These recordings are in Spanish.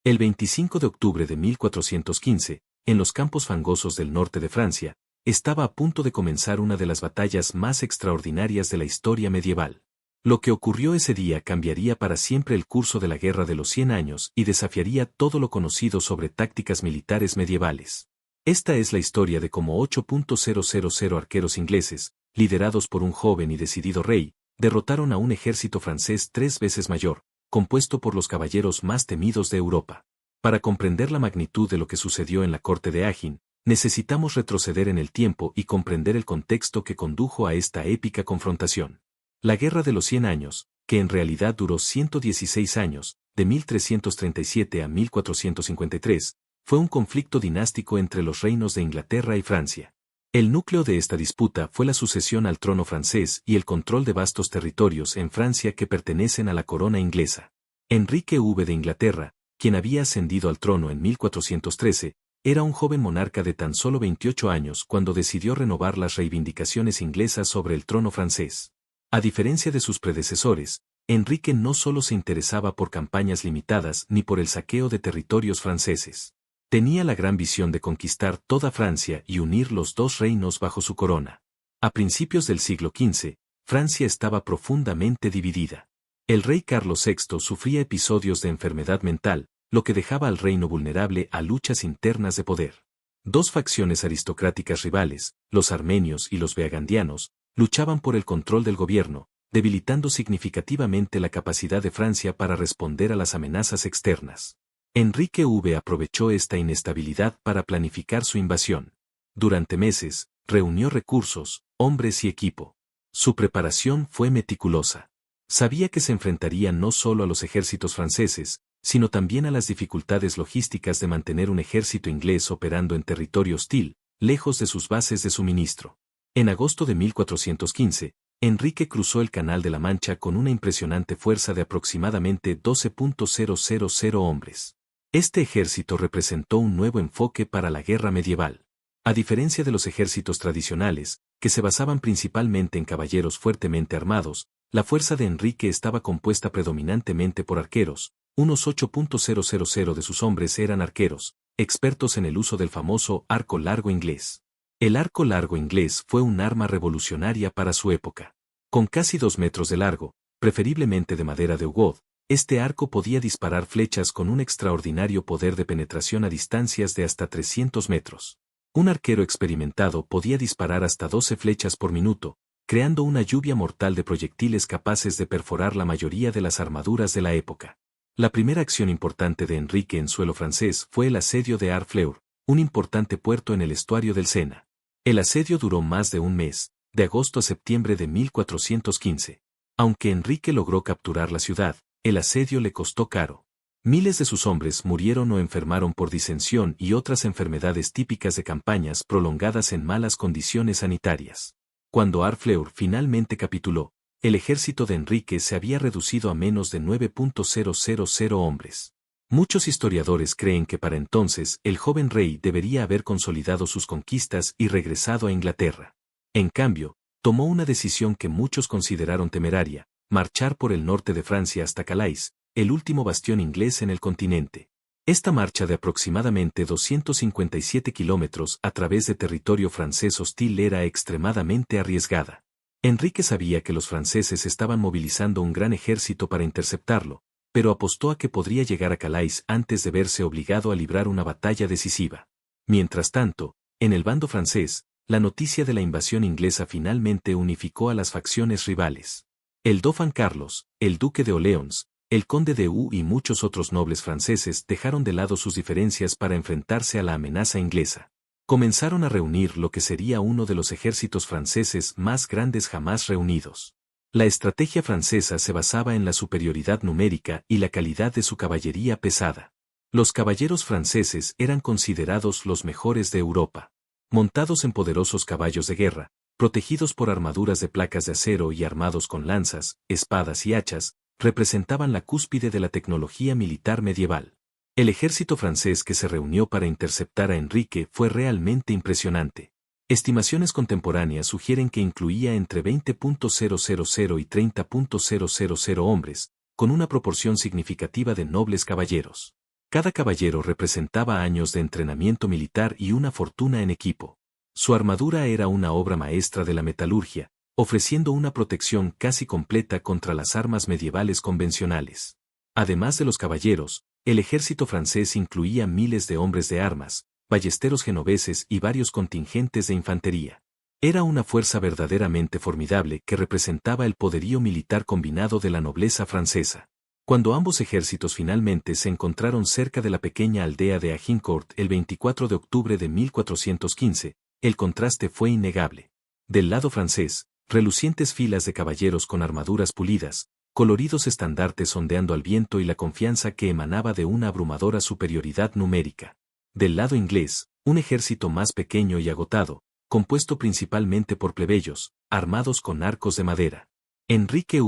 El 25 de octubre de 1415, en los campos fangosos del norte de Francia, estaba a punto de comenzar una de las batallas más extraordinarias de la historia medieval. Lo que ocurrió ese día cambiaría para siempre el curso de la Guerra de los 100 años y desafiaría todo lo conocido sobre tácticas militares medievales. Esta es la historia de cómo 8.000 arqueros ingleses, liderados por un joven y decidido rey, derrotaron a un ejército francés 3 veces mayor, compuesto por los caballeros más temidos de Europa. Para comprender la magnitud de lo que sucedió en la corte de Agen, necesitamos retroceder en el tiempo y comprender el contexto que condujo a esta épica confrontación. La Guerra de los 100 años, que en realidad duró 116 años, de 1337 a 1453, fue un conflicto dinástico entre los reinos de Inglaterra y Francia. El núcleo de esta disputa fue la sucesión al trono francés y el control de vastos territorios en Francia que pertenecen a la corona inglesa. Enrique V de Inglaterra, quien había ascendido al trono en 1413, era un joven monarca de tan solo 28 años cuando decidió renovar las reivindicaciones inglesas sobre el trono francés. A diferencia de sus predecesores, Enrique no solo se interesaba por campañas limitadas ni por el saqueo de territorios franceses. Tenía la gran visión de conquistar toda Francia y unir los dos reinos bajo su corona. A principios del siglo XV, Francia estaba profundamente dividida. El rey Carlos VI sufría episodios de enfermedad mental, lo que dejaba al reino vulnerable a luchas internas de poder. Dos facciones aristocráticas rivales, los armenios y los beagandianos, luchaban por el control del gobierno, debilitando significativamente la capacidad de Francia para responder a las amenazas externas. Enrique V aprovechó esta inestabilidad para planificar su invasión. Durante meses, reunió recursos, hombres y equipo. Su preparación fue meticulosa. Sabía que se enfrentaría no solo a los ejércitos franceses, sino también a las dificultades logísticas de mantener un ejército inglés operando en territorio hostil, lejos de sus bases de suministro. En agosto de 1415, Enrique cruzó el Canal de la Mancha con una impresionante fuerza de aproximadamente 12.000 hombres. Este ejército representó un nuevo enfoque para la guerra medieval. A diferencia de los ejércitos tradicionales, que se basaban principalmente en caballeros fuertemente armados, la fuerza de Enrique estaba compuesta predominantemente por arqueros. Unos 8.000 de sus hombres eran arqueros, expertos en el uso del famoso arco largo inglés. El arco largo inglés fue un arma revolucionaria para su época. Con casi 2 metros de largo, preferiblemente de madera de ugod, este arco podía disparar flechas con un extraordinario poder de penetración a distancias de hasta 300 metros. Un arquero experimentado podía disparar hasta 12 flechas por minuto, creando una lluvia mortal de proyectiles capaces de perforar la mayoría de las armaduras de la época. La primera acción importante de Enrique en suelo francés fue el asedio de Harfleur, un importante puerto en el estuario del Sena. El asedio duró más de un mes, de agosto a septiembre de 1415. Aunque Enrique logró capturar la ciudad, el asedio le costó caro. Miles de sus hombres murieron o enfermaron por disensión y otras enfermedades típicas de campañas prolongadas en malas condiciones sanitarias. Cuando Harfleur finalmente capituló, el ejército de Enrique se había reducido a menos de 9.000 hombres. Muchos historiadores creen que para entonces el joven rey debería haber consolidado sus conquistas y regresado a Inglaterra. En cambio, tomó una decisión que muchos consideraron temeraria: marchar por el norte de Francia hasta Calais, el último bastión inglés en el continente. Esta marcha de aproximadamente 257 kilómetros a través de territorio francés hostil era extremadamente arriesgada. Enrique sabía que los franceses estaban movilizando un gran ejército para interceptarlo, pero apostó a que podría llegar a Calais antes de verse obligado a librar una batalla decisiva. Mientras tanto, en el bando francés, la noticia de la invasión inglesa finalmente unificó a las facciones rivales. El Dauphin Carlos, el duque de Orleans, el conde de Eu y muchos otros nobles franceses dejaron de lado sus diferencias para enfrentarse a la amenaza inglesa. Comenzaron a reunir lo que sería uno de los ejércitos franceses más grandes jamás reunidos. La estrategia francesa se basaba en la superioridad numérica y la calidad de su caballería pesada. Los caballeros franceses eran considerados los mejores de Europa. Montados en poderosos caballos de guerra, protegidos por armaduras de placas de acero y armados con lanzas, espadas y hachas, representaban la cúspide de la tecnología militar medieval. El ejército francés que se reunió para interceptar a Enrique fue realmente impresionante. Estimaciones contemporáneas sugieren que incluía entre 20.000 y 30.000 hombres, con una proporción significativa de nobles caballeros. Cada caballero representaba años de entrenamiento militar y una fortuna en equipo. Su armadura era una obra maestra de la metalurgia, ofreciendo una protección casi completa contra las armas medievales convencionales. Además de los caballeros, el ejército francés incluía miles de hombres de armas, ballesteros genoveses y varios contingentes de infantería. Era una fuerza verdaderamente formidable que representaba el poderío militar combinado de la nobleza francesa. Cuando ambos ejércitos finalmente se encontraron cerca de la pequeña aldea de Agincourt el 24 de octubre de 1415, el contraste fue innegable. Del lado francés, relucientes filas de caballeros con armaduras pulidas, coloridos estandartes ondeando al viento y la confianza que emanaba de una abrumadora superioridad numérica. Del lado inglés, un ejército más pequeño y agotado, compuesto principalmente por plebeyos, armados con arcos de madera. Enrique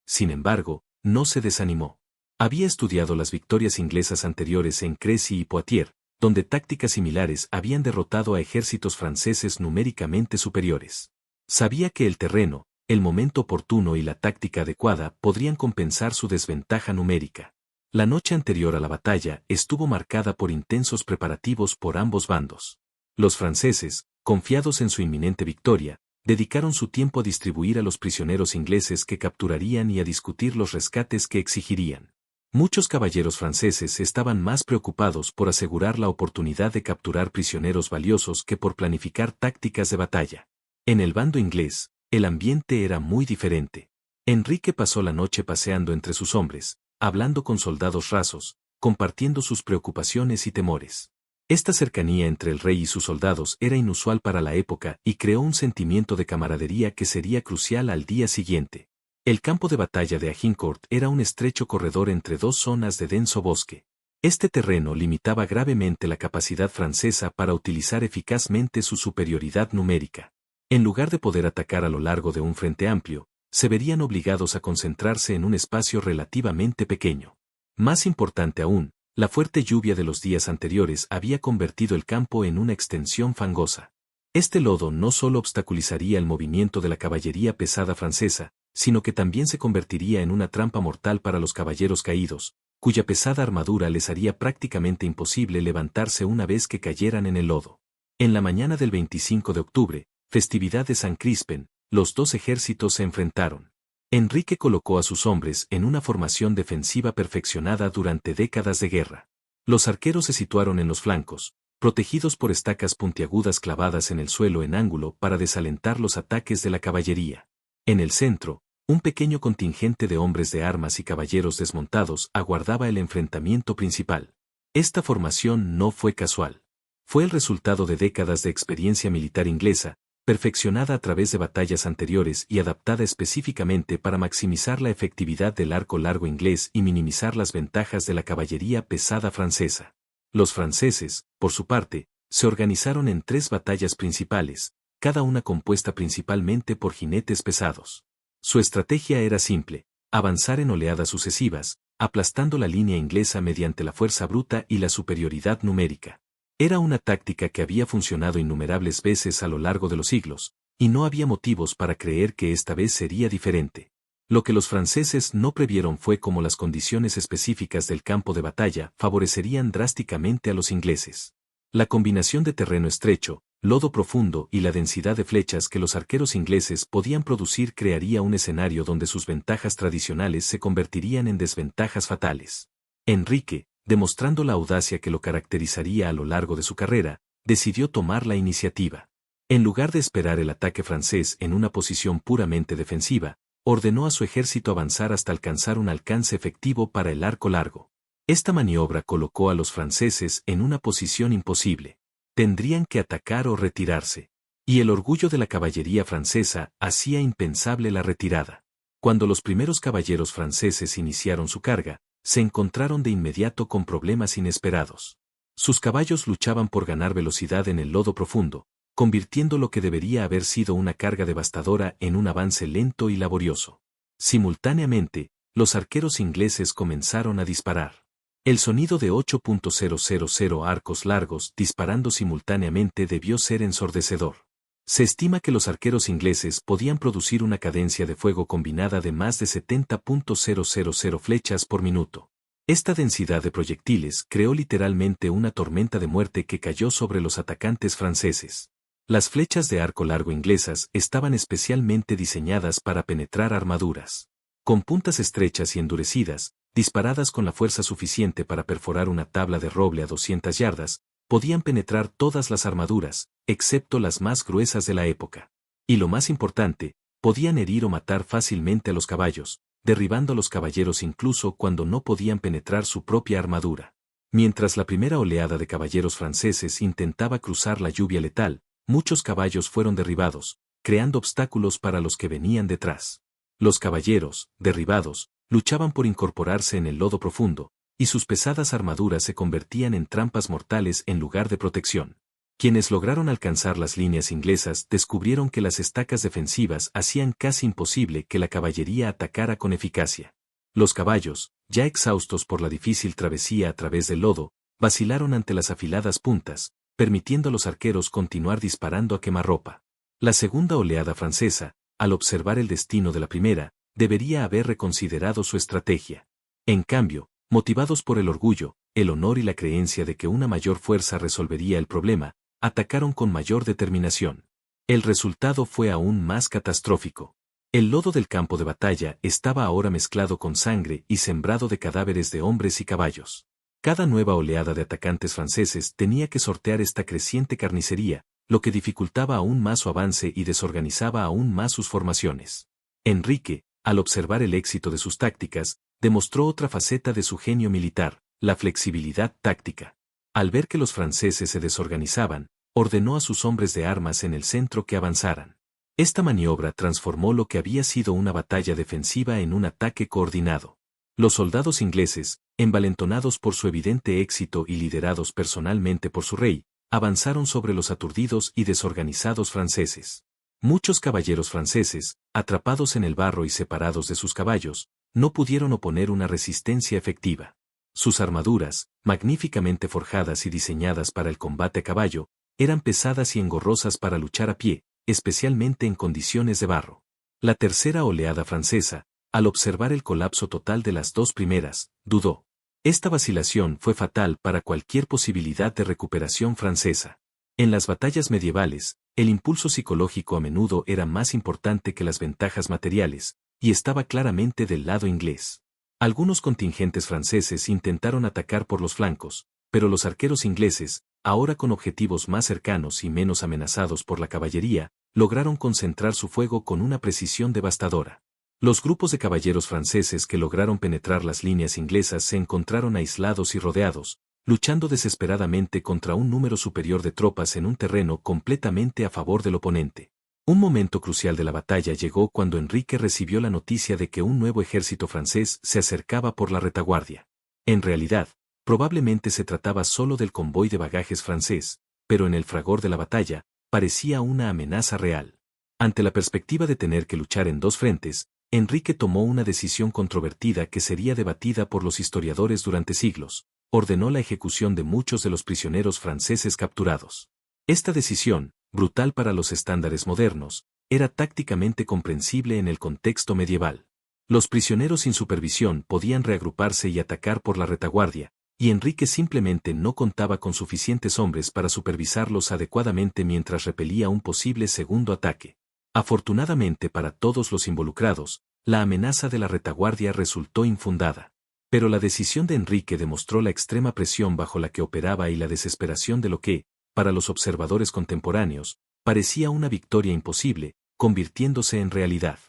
sin embargo, no se desanimó. Había estudiado las victorias inglesas anteriores en Crécy y Poitiers, donde tácticas similares habían derrotado a ejércitos franceses numéricamente superiores. Sabía que el terreno, el momento oportuno y la táctica adecuada podrían compensar su desventaja numérica. La noche anterior a la batalla estuvo marcada por intensos preparativos por ambos bandos. Los franceses, confiados en su inminente victoria, dedicaron su tiempo a distribuir a los prisioneros ingleses que capturarían y a discutir los rescates que exigirían. Muchos caballeros franceses estaban más preocupados por asegurar la oportunidad de capturar prisioneros valiosos que por planificar tácticas de batalla. En el bando inglés, el ambiente era muy diferente. Enrique pasó la noche paseando entre sus hombres, hablando con soldados rasos, compartiendo sus preocupaciones y temores. Esta cercanía entre el rey y sus soldados era inusual para la época y creó un sentimiento de camaradería que sería crucial al día siguiente. El campo de batalla de Agincourt era un estrecho corredor entre dos zonas de denso bosque. Este terreno limitaba gravemente la capacidad francesa para utilizar eficazmente su superioridad numérica. En lugar de poder atacar a lo largo de un frente amplio, se verían obligados a concentrarse en un espacio relativamente pequeño. Más importante aún, la fuerte lluvia de los días anteriores había convertido el campo en una extensión fangosa. Este lodo no solo obstaculizaría el movimiento de la caballería pesada francesa, sino que también se convertiría en una trampa mortal para los caballeros caídos, cuya pesada armadura les haría prácticamente imposible levantarse una vez que cayeran en el lodo. En la mañana del 25 de octubre, festividad de San Crispen, los dos ejércitos se enfrentaron. Enrique colocó a sus hombres en una formación defensiva perfeccionada durante décadas de guerra. Los arqueros se situaron en los flancos, protegidos por estacas puntiagudas clavadas en el suelo en ángulo para desalentar los ataques de la caballería. En el centro, un pequeño contingente de hombres de armas y caballeros desmontados aguardaba el enfrentamiento principal. Esta formación no fue casual. Fue el resultado de décadas de experiencia militar inglesa, perfeccionada a través de batallas anteriores y adaptada específicamente para maximizar la efectividad del arco largo inglés y minimizar las ventajas de la caballería pesada francesa. Los franceses, por su parte, se organizaron en 3 batallas principales, cada una compuesta principalmente por jinetes pesados. Su estrategia era simple: avanzar en oleadas sucesivas, aplastando la línea inglesa mediante la fuerza bruta y la superioridad numérica. Era una táctica que había funcionado innumerables veces a lo largo de los siglos, y no había motivos para creer que esta vez sería diferente. Lo que los franceses no previeron fue cómo las condiciones específicas del campo de batalla favorecerían drásticamente a los ingleses. La combinación de terreno estrecho, lodo profundo y la densidad de flechas que los arqueros ingleses podían producir crearía un escenario donde sus ventajas tradicionales se convertirían en desventajas fatales. Enrique, demostrando la audacia que lo caracterizaría a lo largo de su carrera, decidió tomar la iniciativa. En lugar de esperar el ataque francés en una posición puramente defensiva, ordenó a su ejército avanzar hasta alcanzar un alcance efectivo para el arco largo. Esta maniobra colocó a los franceses en una posición imposible. Tendrían que atacar o retirarse. Y el orgullo de la caballería francesa hacía impensable la retirada. Cuando los primeros caballeros franceses iniciaron su carga, se encontraron de inmediato con problemas inesperados. Sus caballos luchaban por ganar velocidad en el lodo profundo, convirtiendo lo que debería haber sido una carga devastadora en un avance lento y laborioso. Simultáneamente, los arqueros ingleses comenzaron a disparar. El sonido de 8.000 arcos largos disparando simultáneamente debió ser ensordecedor. Se estima que los arqueros ingleses podían producir una cadencia de fuego combinada de más de 70.000 flechas por minuto. Esta densidad de proyectiles creó literalmente una tormenta de muerte que cayó sobre los atacantes franceses. Las flechas de arco largo inglesas estaban especialmente diseñadas para penetrar armaduras. Con puntas estrechas y endurecidas, disparadas con la fuerza suficiente para perforar una tabla de roble a 200 yardas, podían penetrar todas las armaduras, excepto las más gruesas de la época. Y lo más importante, podían herir o matar fácilmente a los caballos, derribando a los caballeros incluso cuando no podían penetrar su propia armadura. Mientras la primera oleada de caballeros franceses intentaba cruzar la lluvia letal, muchos caballos fueron derribados, creando obstáculos para los que venían detrás. Los caballeros, derribados, luchaban por incorporarse en el lodo profundo, y sus pesadas armaduras se convertían en trampas mortales en lugar de protección. Quienes lograron alcanzar las líneas inglesas descubrieron que las estacas defensivas hacían casi imposible que la caballería atacara con eficacia. Los caballos, ya exhaustos por la difícil travesía a través del lodo, vacilaron ante las afiladas puntas, permitiendo a los arqueros continuar disparando a quemarropa. La segunda oleada francesa, al observar el destino de la primera, debería haber reconsiderado su estrategia. En cambio, motivados por el orgullo, el honor y la creencia de que una mayor fuerza resolvería el problema, atacaron con mayor determinación. El resultado fue aún más catastrófico. El lodo del campo de batalla estaba ahora mezclado con sangre y sembrado de cadáveres de hombres y caballos. Cada nueva oleada de atacantes franceses tenía que sortear esta creciente carnicería, lo que dificultaba aún más su avance y desorganizaba aún más sus formaciones. Enrique, al observar el éxito de sus tácticas, demostró otra faceta de su genio militar, la flexibilidad táctica. Al ver que los franceses se desorganizaban, ordenó a sus hombres de armas en el centro que avanzaran. Esta maniobra transformó lo que había sido una batalla defensiva en un ataque coordinado. Los soldados ingleses, envalentonados por su evidente éxito y liderados personalmente por su rey, avanzaron sobre los aturdidos y desorganizados franceses. Muchos caballeros franceses, atrapados en el barro y separados de sus caballos, no pudieron oponer una resistencia efectiva. Sus armaduras, magníficamente forjadas y diseñadas para el combate a caballo, eran pesadas y engorrosas para luchar a pie, especialmente en condiciones de barro. La tercera oleada francesa, al observar el colapso total de las dos primeras, dudó. Esta vacilación fue fatal para cualquier posibilidad de recuperación francesa. En las batallas medievales, el impulso psicológico a menudo era más importante que las ventajas materiales, y estaba claramente del lado inglés. Algunos contingentes franceses intentaron atacar por los flancos, pero los arqueros ingleses, ahora con objetivos más cercanos y menos amenazados por la caballería, lograron concentrar su fuego con una precisión devastadora. Los grupos de caballeros franceses que lograron penetrar las líneas inglesas se encontraron aislados y rodeados, luchando desesperadamente contra un número superior de tropas en un terreno completamente a favor del oponente. Un momento crucial de la batalla llegó cuando Enrique recibió la noticia de que un nuevo ejército francés se acercaba por la retaguardia. En realidad, probablemente se trataba solo del convoy de bagajes francés, pero en el fragor de la batalla, parecía una amenaza real. Ante la perspectiva de tener que luchar en dos frentes, Enrique tomó una decisión controvertida que sería debatida por los historiadores durante siglos. Ordenó la ejecución de muchos de los prisioneros franceses capturados. Esta decisión, brutal para los estándares modernos, era tácticamente comprensible en el contexto medieval. Los prisioneros sin supervisión podían reagruparse y atacar por la retaguardia, y Enrique simplemente no contaba con suficientes hombres para supervisarlos adecuadamente mientras repelía un posible segundo ataque. Afortunadamente para todos los involucrados, la amenaza de la retaguardia resultó infundada. Pero la decisión de Enrique demostró la extrema presión bajo la que operaba y la desesperación de lo que, para los observadores contemporáneos, parecía una victoria imposible, convirtiéndose en realidad.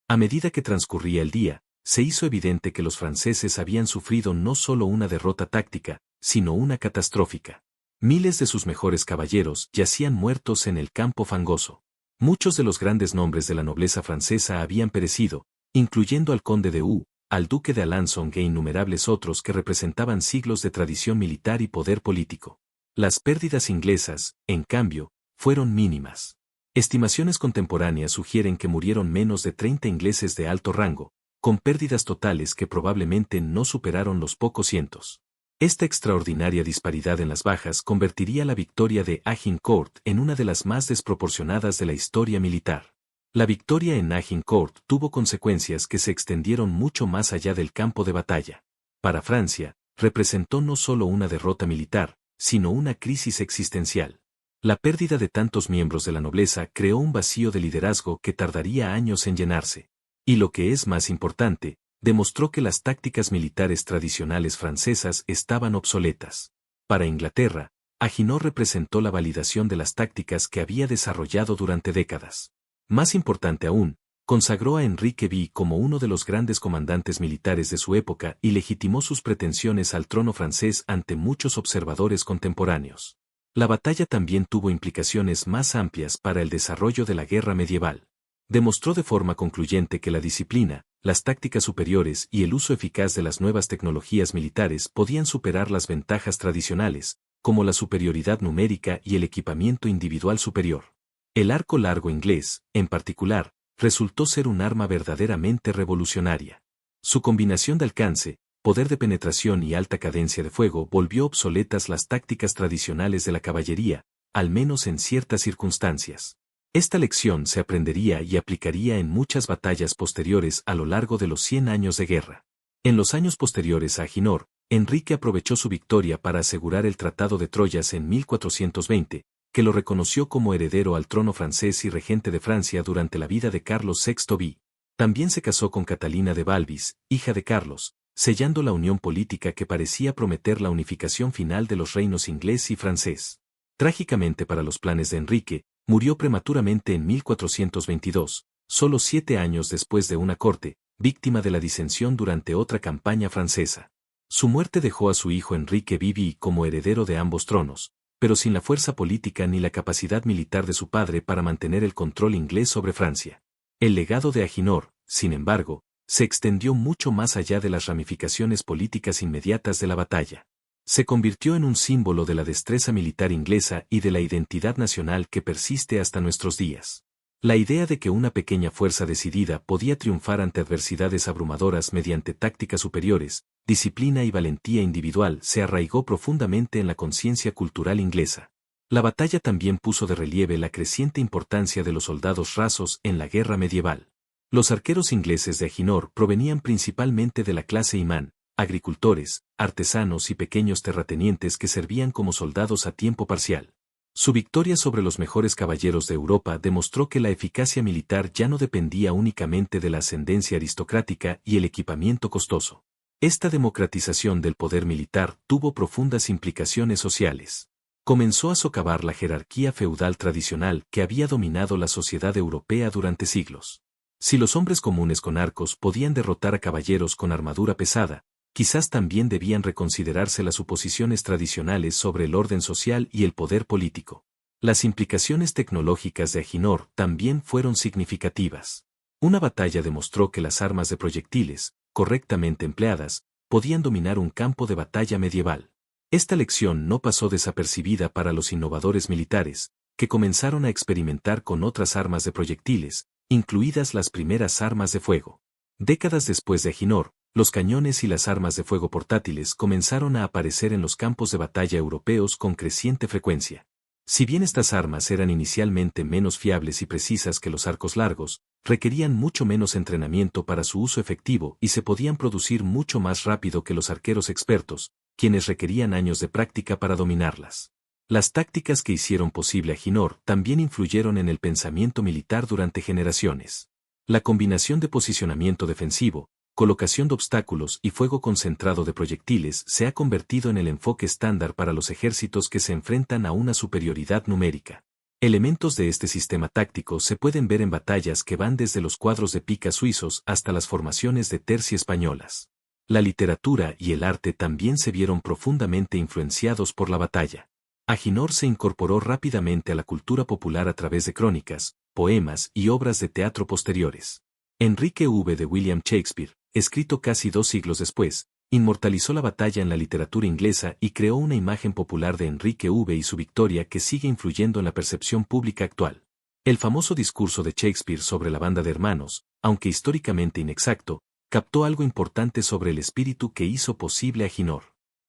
A medida que transcurría el día, se hizo evidente que los franceses habían sufrido no solo una derrota táctica, sino una catastrófica. Miles de sus mejores caballeros yacían muertos en el campo fangoso. Muchos de los grandes nombres de la nobleza francesa habían perecido, incluyendo al conde de U, al duque de Alençon e innumerables otros que representaban siglos de tradición militar y poder político. Las pérdidas inglesas, en cambio, fueron mínimas. Estimaciones contemporáneas sugieren que murieron menos de 30 ingleses de alto rango, con pérdidas totales que probablemente no superaron los pocos cientos. Esta extraordinaria disparidad en las bajas convertiría la victoria de Agincourt en una de las más desproporcionadas de la historia militar. La victoria en Agincourt tuvo consecuencias que se extendieron mucho más allá del campo de batalla. Para Francia, representó no solo una derrota militar, sino una crisis existencial. La pérdida de tantos miembros de la nobleza creó un vacío de liderazgo que tardaría años en llenarse. Y lo que es más importante, demostró que las tácticas militares tradicionales francesas estaban obsoletas. Para Inglaterra, Aginor representó la validación de las tácticas que había desarrollado durante décadas. Más importante aún, consagró a Enrique V como uno de los grandes comandantes militares de su época y legitimó sus pretensiones al trono francés ante muchos observadores contemporáneos. La batalla también tuvo implicaciones más amplias para el desarrollo de la guerra medieval. Demostró de forma concluyente que la disciplina, las tácticas superiores y el uso eficaz de las nuevas tecnologías militares podían superar las ventajas tradicionales, como la superioridad numérica y el equipamiento individual superior. El arco largo inglés, en particular, resultó ser un arma verdaderamente revolucionaria. Su combinación de alcance, poder de penetración y alta cadencia de fuego volvió obsoletas las tácticas tradicionales de la caballería, al menos en ciertas circunstancias. Esta lección se aprendería y aplicaría en muchas batallas posteriores a lo largo de los 100 años de guerra. En los años posteriores a Aginor, Enrique aprovechó su victoria para asegurar el Tratado de Troyes en 1420, que lo reconoció como heredero al trono francés y regente de Francia durante la vida de Carlos VI b. También se casó con Catalina de Balbis, hija de Carlos, sellando la unión política que parecía prometer la unificación final de los reinos inglés y francés. Trágicamente para los planes de Enrique, murió prematuramente en 1422, solo 7 años después de una corte, víctima de la disensión durante otra campaña francesa. Su muerte dejó a su hijo Enrique V como heredero de ambos tronos, pero sin la fuerza política ni la capacidad militar de su padre para mantener el control inglés sobre Francia. El legado de Aginor, sin embargo, se extendió mucho más allá de las ramificaciones políticas inmediatas de la batalla. Se convirtió en un símbolo de la destreza militar inglesa y de la identidad nacional que persiste hasta nuestros días. La idea de que una pequeña fuerza decidida podía triunfar ante adversidades abrumadoras mediante tácticas superiores, disciplina y valentía individual se arraigó profundamente en la conciencia cultural inglesa. La batalla también puso de relieve la creciente importancia de los soldados rasos en la guerra medieval. Los arqueros ingleses de Aginor provenían principalmente de la clase imán, agricultores, artesanos y pequeños terratenientes que servían como soldados a tiempo parcial. Su victoria sobre los mejores caballeros de Europa demostró que la eficacia militar ya no dependía únicamente de la ascendencia aristocrática y el equipamiento costoso. Esta democratización del poder militar tuvo profundas implicaciones sociales. Comenzó a socavar la jerarquía feudal tradicional que había dominado la sociedad europea durante siglos. Si los hombres comunes con arcos podían derrotar a caballeros con armadura pesada, quizás también debían reconsiderarse las suposiciones tradicionales sobre el orden social y el poder político. Las implicaciones tecnológicas de Aginor también fueron significativas. Una batalla demostró que las armas de proyectiles, correctamente empleadas, podían dominar un campo de batalla medieval. Esta lección no pasó desapercibida para los innovadores militares, que comenzaron a experimentar con otras armas de proyectiles, incluidas las primeras armas de fuego. Décadas después de Aginor, los cañones y las armas de fuego portátiles comenzaron a aparecer en los campos de batalla europeos con creciente frecuencia. Si bien estas armas eran inicialmente menos fiables y precisas que los arcos largos, requerían mucho menos entrenamiento para su uso efectivo y se podían producir mucho más rápido que los arqueros expertos, quienes requerían años de práctica para dominarlas. Las tácticas que hicieron posible Aginor también influyeron en el pensamiento militar durante generaciones. La combinación de posicionamiento defensivo, colocación de obstáculos y fuego concentrado de proyectiles se ha convertido en el enfoque estándar para los ejércitos que se enfrentan a una superioridad numérica. Elementos de este sistema táctico se pueden ver en batallas que van desde los cuadros de pica suizos hasta las formaciones de tercia españolas. La literatura y el arte también se vieron profundamente influenciados por la batalla. Aginor se incorporó rápidamente a la cultura popular a través de crónicas, poemas y obras de teatro posteriores. Enrique V de William Shakespeare, escrito casi 2 siglos después, inmortalizó la batalla en la literatura inglesa y creó una imagen popular de Enrique V y su victoria que sigue influyendo en la percepción pública actual. El famoso discurso de Shakespeare sobre la banda de hermanos, aunque históricamente inexacto, captó algo importante sobre el espíritu que hizo posible Aginor.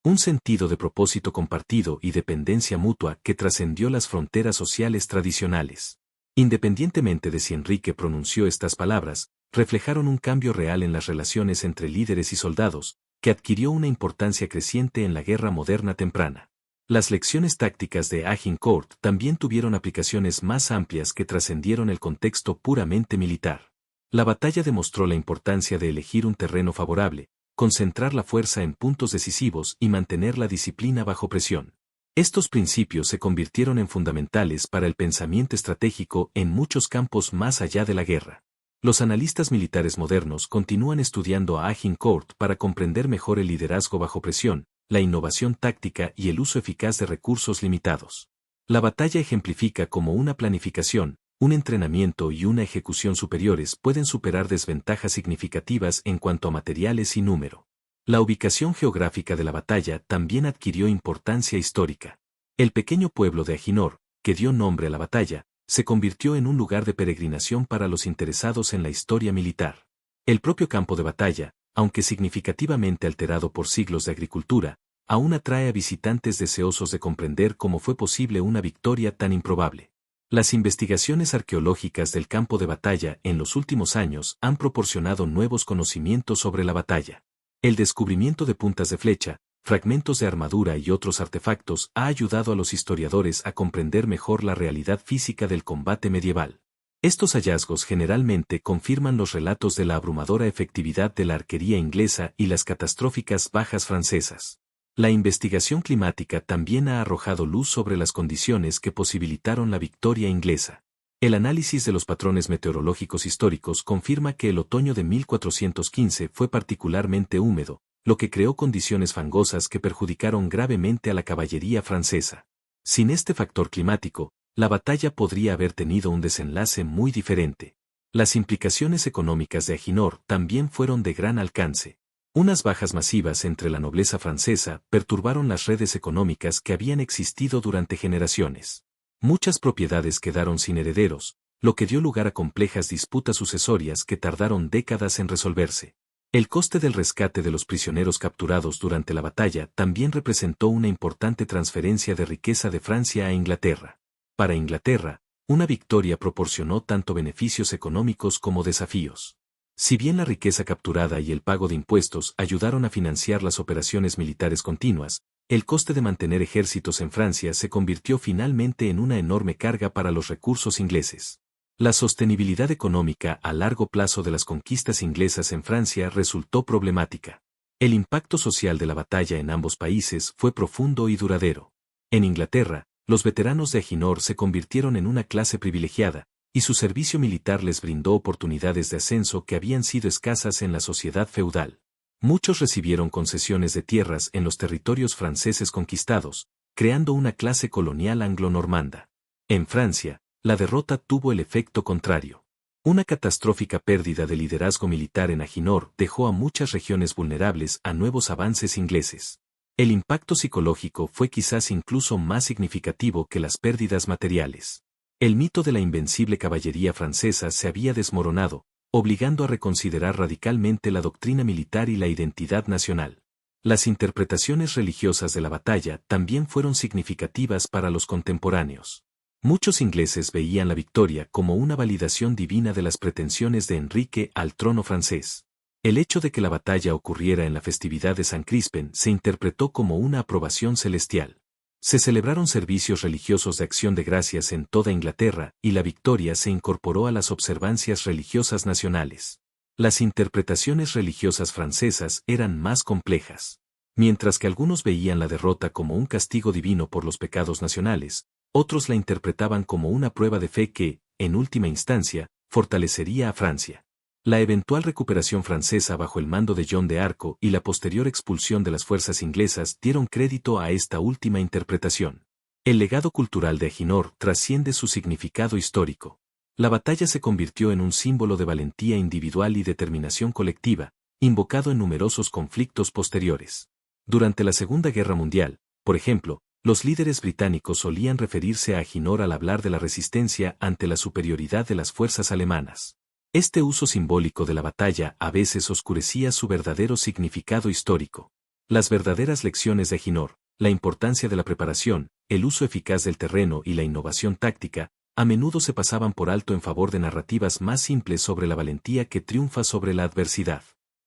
Un sentido de propósito compartido y dependencia mutua que trascendió las fronteras sociales tradicionales. Independientemente de si Enrique pronunció estas palabras, reflejaron un cambio real en las relaciones entre líderes y soldados, que adquirió una importancia creciente en la guerra moderna temprana. Las lecciones tácticas de Agincourt también tuvieron aplicaciones más amplias que trascendieron el contexto puramente militar. La batalla demostró la importancia de elegir un terreno favorable, concentrar la fuerza en puntos decisivos y mantener la disciplina bajo presión. Estos principios se convirtieron en fundamentales para el pensamiento estratégico en muchos campos más allá de la guerra. Los analistas militares modernos continúan estudiando a Agincourt para comprender mejor el liderazgo bajo presión, la innovación táctica y el uso eficaz de recursos limitados. La batalla ejemplifica cómo una planificación, un entrenamiento y una ejecución superiores pueden superar desventajas significativas en cuanto a materiales y número. La ubicación geográfica de la batalla también adquirió importancia histórica. El pequeño pueblo de Aginor, que dio nombre a la batalla, se convirtió en un lugar de peregrinación para los interesados en la historia militar. El propio campo de batalla, aunque significativamente alterado por siglos de agricultura, aún atrae a visitantes deseosos de comprender cómo fue posible una victoria tan improbable. Las investigaciones arqueológicas del campo de batalla en los últimos años han proporcionado nuevos conocimientos sobre la batalla. El descubrimiento de puntas de flecha, fragmentos de armadura y otros artefactos ha ayudado a los historiadores a comprender mejor la realidad física del combate medieval. Estos hallazgos generalmente confirman los relatos de la abrumadora efectividad de la arquería inglesa y las catastróficas bajas francesas. La investigación climática también ha arrojado luz sobre las condiciones que posibilitaron la victoria inglesa. El análisis de los patrones meteorológicos históricos confirma que el otoño de 1415 fue particularmente húmedo, lo que creó condiciones fangosas que perjudicaron gravemente a la caballería francesa. Sin este factor climático, la batalla podría haber tenido un desenlace muy diferente. Las implicaciones económicas de Aginor también fueron de gran alcance. Unas bajas masivas entre la nobleza francesa perturbaron las redes económicas que habían existido durante generaciones. Muchas propiedades quedaron sin herederos, lo que dio lugar a complejas disputas sucesorias que tardaron décadas en resolverse. El coste del rescate de los prisioneros capturados durante la batalla también representó una importante transferencia de riqueza de Francia a Inglaterra. Para Inglaterra, una victoria proporcionó tanto beneficios económicos como desafíos. Si bien la riqueza capturada y el pago de impuestos ayudaron a financiar las operaciones militares continuas, el coste de mantener ejércitos en Francia se convirtió finalmente en una enorme carga para los recursos ingleses. La sostenibilidad económica a largo plazo de las conquistas inglesas en Francia resultó problemática. El impacto social de la batalla en ambos países fue profundo y duradero. En Inglaterra, los veteranos de Aginor se convirtieron en una clase privilegiada, y su servicio militar les brindó oportunidades de ascenso que habían sido escasas en la sociedad feudal. Muchos recibieron concesiones de tierras en los territorios franceses conquistados, creando una clase colonial anglo-normanda. En Francia, la derrota tuvo el efecto contrario. Una catastrófica pérdida de liderazgo militar en Aginor dejó a muchas regiones vulnerables a nuevos avances ingleses. El impacto psicológico fue quizás incluso más significativo que las pérdidas materiales. El mito de la invencible caballería francesa se había desmoronado, obligando a reconsiderar radicalmente la doctrina militar y la identidad nacional. Las interpretaciones religiosas de la batalla también fueron significativas para los contemporáneos. Muchos ingleses veían la victoria como una validación divina de las pretensiones de Enrique al trono francés. El hecho de que la batalla ocurriera en la festividad de San Crispen se interpretó como una aprobación celestial. Se celebraron servicios religiosos de acción de gracias en toda Inglaterra y la victoria se incorporó a las observancias religiosas nacionales. Las interpretaciones religiosas francesas eran más complejas. Mientras que algunos veían la derrota como un castigo divino por los pecados nacionales, otros la interpretaban como una prueba de fe que, en última instancia, fortalecería a Francia. La eventual recuperación francesa bajo el mando de John de Arco y la posterior expulsión de las fuerzas inglesas dieron crédito a esta última interpretación. El legado cultural de Aginor trasciende su significado histórico. La batalla se convirtió en un símbolo de valentía individual y determinación colectiva, invocado en numerosos conflictos posteriores. Durante la Segunda Guerra Mundial, por ejemplo, los líderes británicos solían referirse a Aginor al hablar de la resistencia ante la superioridad de las fuerzas alemanas. Este uso simbólico de la batalla a veces oscurecía su verdadero significado histórico. Las verdaderas lecciones de Aginor, la importancia de la preparación, el uso eficaz del terreno y la innovación táctica, a menudo se pasaban por alto en favor de narrativas más simples sobre la valentía que triunfa sobre la adversidad.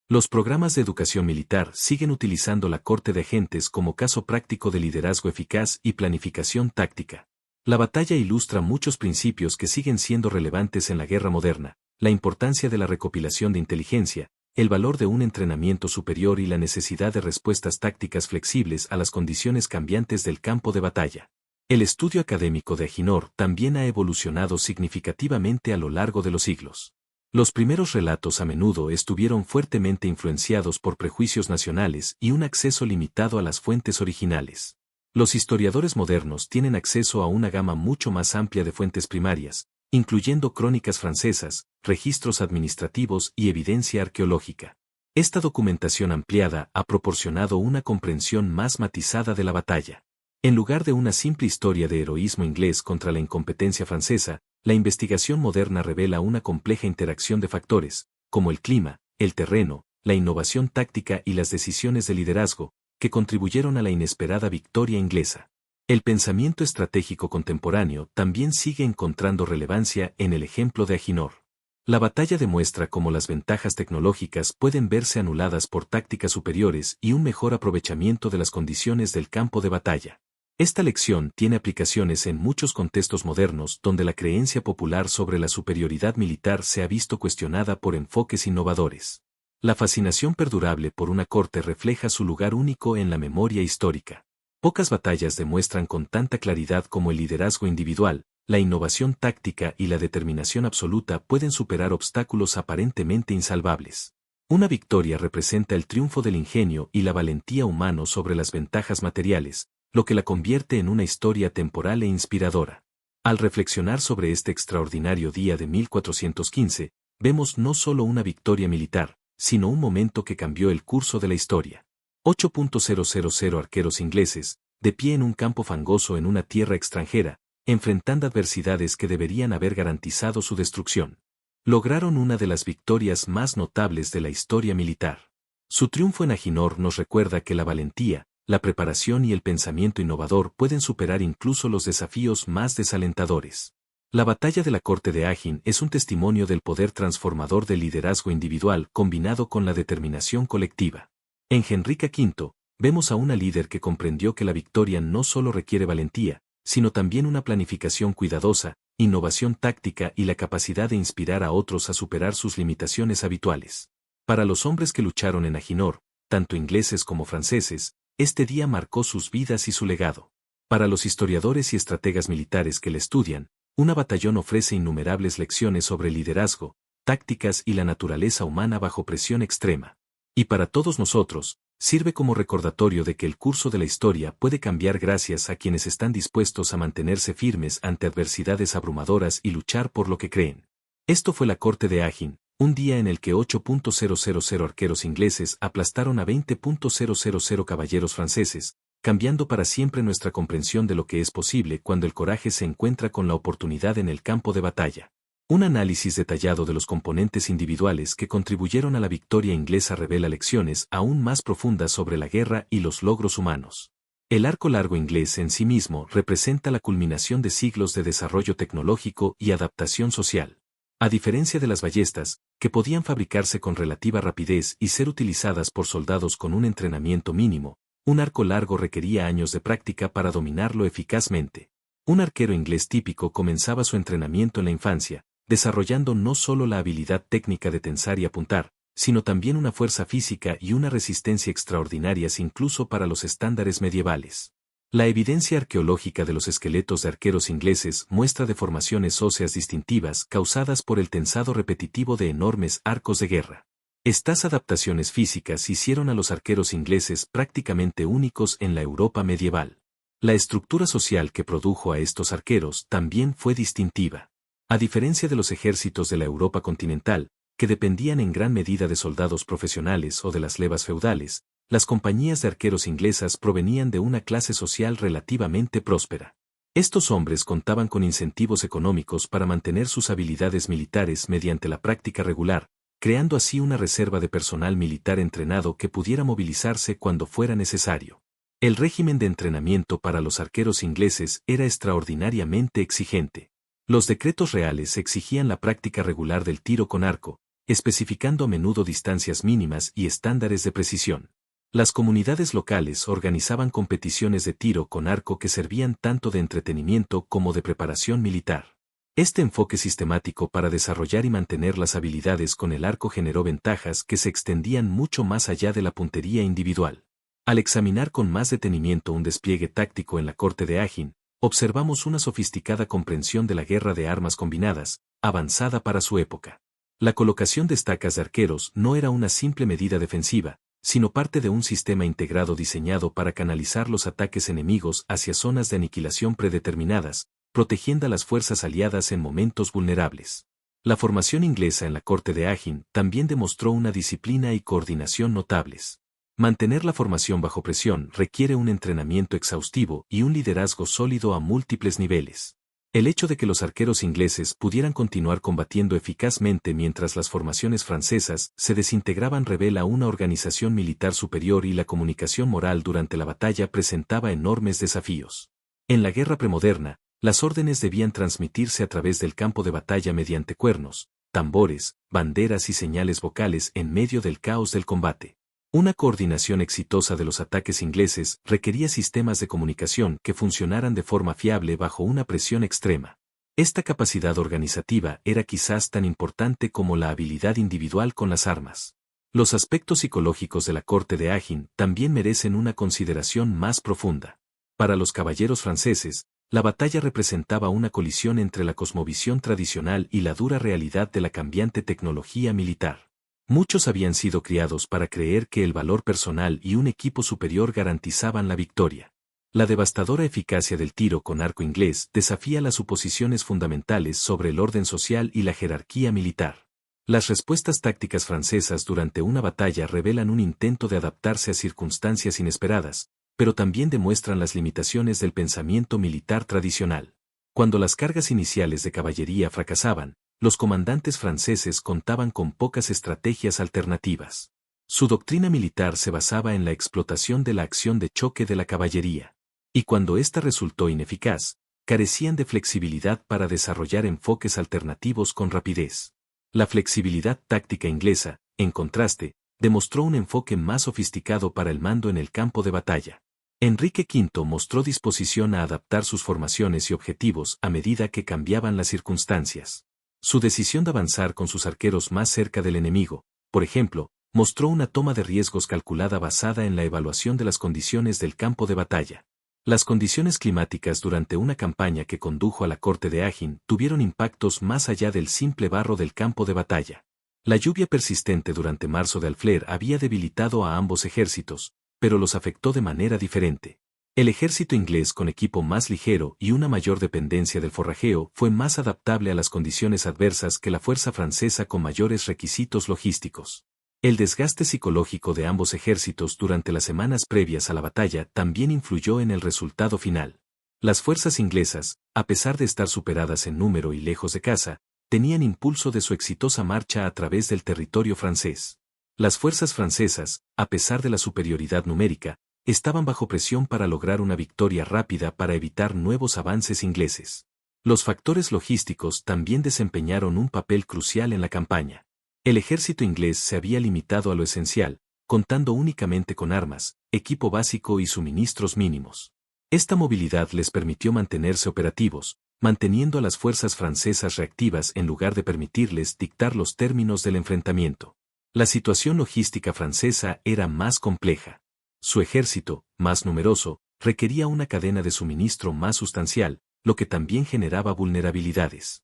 Los programas de educación militar siguen utilizando la corte de agentes como caso práctico de liderazgo eficaz y planificación táctica. La batalla ilustra muchos principios que siguen siendo relevantes en la guerra moderna: la importancia de la recopilación de inteligencia, el valor de un entrenamiento superior y la necesidad de respuestas tácticas flexibles a las condiciones cambiantes del campo de batalla. El estudio académico de Aginor también ha evolucionado significativamente a lo largo de los siglos. Los primeros relatos a menudo estuvieron fuertemente influenciados por prejuicios nacionales y un acceso limitado a las fuentes originales. Los historiadores modernos tienen acceso a una gama mucho más amplia de fuentes primarias, incluyendo crónicas francesas, registros administrativos y evidencia arqueológica. Esta documentación ampliada ha proporcionado una comprensión más matizada de la batalla. En lugar de una simple historia de heroísmo inglés contra la incompetencia francesa, la investigación moderna revela una compleja interacción de factores, como el clima, el terreno, la innovación táctica y las decisiones de liderazgo, que contribuyeron a la inesperada victoria inglesa. El pensamiento estratégico contemporáneo también sigue encontrando relevancia en el ejemplo de Aginor. La batalla demuestra cómo las ventajas tecnológicas pueden verse anuladas por tácticas superiores y un mejor aprovechamiento de las condiciones del campo de batalla. Esta lección tiene aplicaciones en muchos contextos modernos donde la creencia popular sobre la superioridad militar se ha visto cuestionada por enfoques innovadores. La fascinación perdurable por una corte refleja su lugar único en la memoria histórica. Pocas batallas demuestran con tanta claridad cómo el liderazgo individual, la innovación táctica y la determinación absoluta pueden superar obstáculos aparentemente insalvables. Una victoria representa el triunfo del ingenio y la valentía humano sobre las ventajas materiales, lo que la convierte en una historia temporal e inspiradora. Al reflexionar sobre este extraordinario día de 1415, vemos no solo una victoria militar, sino un momento que cambió el curso de la historia. 8.000 arqueros ingleses, de pie en un campo fangoso en una tierra extranjera, enfrentando adversidades que deberían haber garantizado su destrucción. Lograron una de las victorias más notables de la historia militar. Su triunfo en Aginor nos recuerda que la valentía, la preparación y el pensamiento innovador pueden superar incluso los desafíos más desalentadores. La batalla de la corte de Agin es un testimonio del poder transformador del liderazgo individual combinado con la determinación colectiva. En Henrica V, vemos a una líder que comprendió que la victoria no solo requiere valentía, sino también una planificación cuidadosa, innovación táctica y la capacidad de inspirar a otros a superar sus limitaciones habituales. Para los hombres que lucharon en Aginor, tanto ingleses como franceses, este día marcó sus vidas y su legado. Para los historiadores y estrategas militares que la estudian, una batallón ofrece innumerables lecciones sobre liderazgo, tácticas y la naturaleza humana bajo presión extrema. Y para todos nosotros, sirve como recordatorio de que el curso de la historia puede cambiar gracias a quienes están dispuestos a mantenerse firmes ante adversidades abrumadoras y luchar por lo que creen. Esto fue la corte de Agin, un día en el que 8.000 arqueros ingleses aplastaron a 20.000 caballeros franceses, cambiando para siempre nuestra comprensión de lo que es posible cuando el coraje se encuentra con la oportunidad en el campo de batalla. Un análisis detallado de los componentes individuales que contribuyeron a la victoria inglesa revela lecciones aún más profundas sobre la guerra y los logros humanos. El arco largo inglés en sí mismo representa la culminación de siglos de desarrollo tecnológico y adaptación social. A diferencia de las ballestas, que podían fabricarse con relativa rapidez y ser utilizadas por soldados con un entrenamiento mínimo, un arco largo requería años de práctica para dominarlo eficazmente. Un arquero inglés típico comenzaba su entrenamiento en la infancia, desarrollando no solo la habilidad técnica de tensar y apuntar, sino también una fuerza física y una resistencia extraordinarias incluso para los estándares medievales. La evidencia arqueológica de los esqueletos de arqueros ingleses muestra deformaciones óseas distintivas causadas por el tensado repetitivo de enormes arcos de guerra. Estas adaptaciones físicas hicieron a los arqueros ingleses prácticamente únicos en la Europa medieval. La estructura social que produjo a estos arqueros también fue distintiva. A diferencia de los ejércitos de la Europa continental, que dependían en gran medida de soldados profesionales o de las levas feudales, las compañías de arqueros inglesas provenían de una clase social relativamente próspera. Estos hombres contaban con incentivos económicos para mantener sus habilidades militares mediante la práctica regular, creando así una reserva de personal militar entrenado que pudiera movilizarse cuando fuera necesario. El régimen de entrenamiento para los arqueros ingleses era extraordinariamente exigente. Los decretos reales exigían la práctica regular del tiro con arco, especificando a menudo distancias mínimas y estándares de precisión. Las comunidades locales organizaban competiciones de tiro con arco que servían tanto de entretenimiento como de preparación militar. Este enfoque sistemático para desarrollar y mantener las habilidades con el arco generó ventajas que se extendían mucho más allá de la puntería individual. Al examinar con más detenimiento un despliegue táctico en la corte de Agin, observamos una sofisticada comprensión de la guerra de armas combinadas, avanzada para su época. La colocación de estacas de arqueros no era una simple medida defensiva, sino parte de un sistema integrado diseñado para canalizar los ataques enemigos hacia zonas de aniquilación predeterminadas, protegiendo a las fuerzas aliadas en momentos vulnerables. La formación inglesa en la corte de Agin también demostró una disciplina y coordinación notables. Mantener la formación bajo presión requiere un entrenamiento exhaustivo y un liderazgo sólido a múltiples niveles. El hecho de que los arqueros ingleses pudieran continuar combatiendo eficazmente mientras las formaciones francesas se desintegraban revela una organización militar superior y la comunicación moral durante la batalla presentaba enormes desafíos. En la guerra premoderna, las órdenes debían transmitirse a través del campo de batalla mediante cuernos, tambores, banderas y señales vocales en medio del caos del combate. Una coordinación exitosa de los ataques ingleses requería sistemas de comunicación que funcionaran de forma fiable bajo una presión extrema. Esta capacidad organizativa era quizás tan importante como la habilidad individual con las armas. Los aspectos psicológicos de la corte de Agin también merecen una consideración más profunda. Para los caballeros franceses, la batalla representaba una colisión entre la cosmovisión tradicional y la dura realidad de la cambiante tecnología militar. Muchos habían sido criados para creer que el valor personal y un equipo superior garantizaban la victoria. La devastadora eficacia del tiro con arco inglés desafía las suposiciones fundamentales sobre el orden social y la jerarquía militar. Las respuestas tácticas francesas durante una batalla revelan un intento de adaptarse a circunstancias inesperadas, pero también demuestran las limitaciones del pensamiento militar tradicional. Cuando las cargas iniciales de caballería fracasaban, los comandantes franceses contaban con pocas estrategias alternativas. Su doctrina militar se basaba en la explotación de la acción de choque de la caballería. Y cuando ésta resultó ineficaz, carecían de flexibilidad para desarrollar enfoques alternativos con rapidez. La flexibilidad táctica inglesa, en contraste, demostró un enfoque más sofisticado para el mando en el campo de batalla. Enrique V mostró disposición a adaptar sus formaciones y objetivos a medida que cambiaban las circunstancias. Su decisión de avanzar con sus arqueros más cerca del enemigo, por ejemplo, mostró una toma de riesgos calculada basada en la evaluación de las condiciones del campo de batalla. Las condiciones climáticas durante una campaña que condujo a la corte de Agin tuvieron impactos más allá del simple barro del campo de batalla. La lluvia persistente durante marzo de Alfler había debilitado a ambos ejércitos, pero los afectó de manera diferente. El ejército inglés con equipo más ligero y una mayor dependencia del forrajeo fue más adaptable a las condiciones adversas que la fuerza francesa con mayores requisitos logísticos. El desgaste psicológico de ambos ejércitos durante las semanas previas a la batalla también influyó en el resultado final. Las fuerzas inglesas, a pesar de estar superadas en número y lejos de casa, tenían impulso de su exitosa marcha a través del territorio francés. Las fuerzas francesas, a pesar de la superioridad numérica, estaban bajo presión para lograr una victoria rápida para evitar nuevos avances ingleses. Los factores logísticos también desempeñaron un papel crucial en la campaña. El ejército inglés se había limitado a lo esencial, contando únicamente con armas, equipo básico y suministros mínimos. Esta movilidad les permitió mantenerse operativos, manteniendo a las fuerzas francesas reactivas en lugar de permitirles dictar los términos del enfrentamiento. La situación logística francesa era más compleja. Su ejército, más numeroso, requería una cadena de suministro más sustancial, lo que también generaba vulnerabilidades.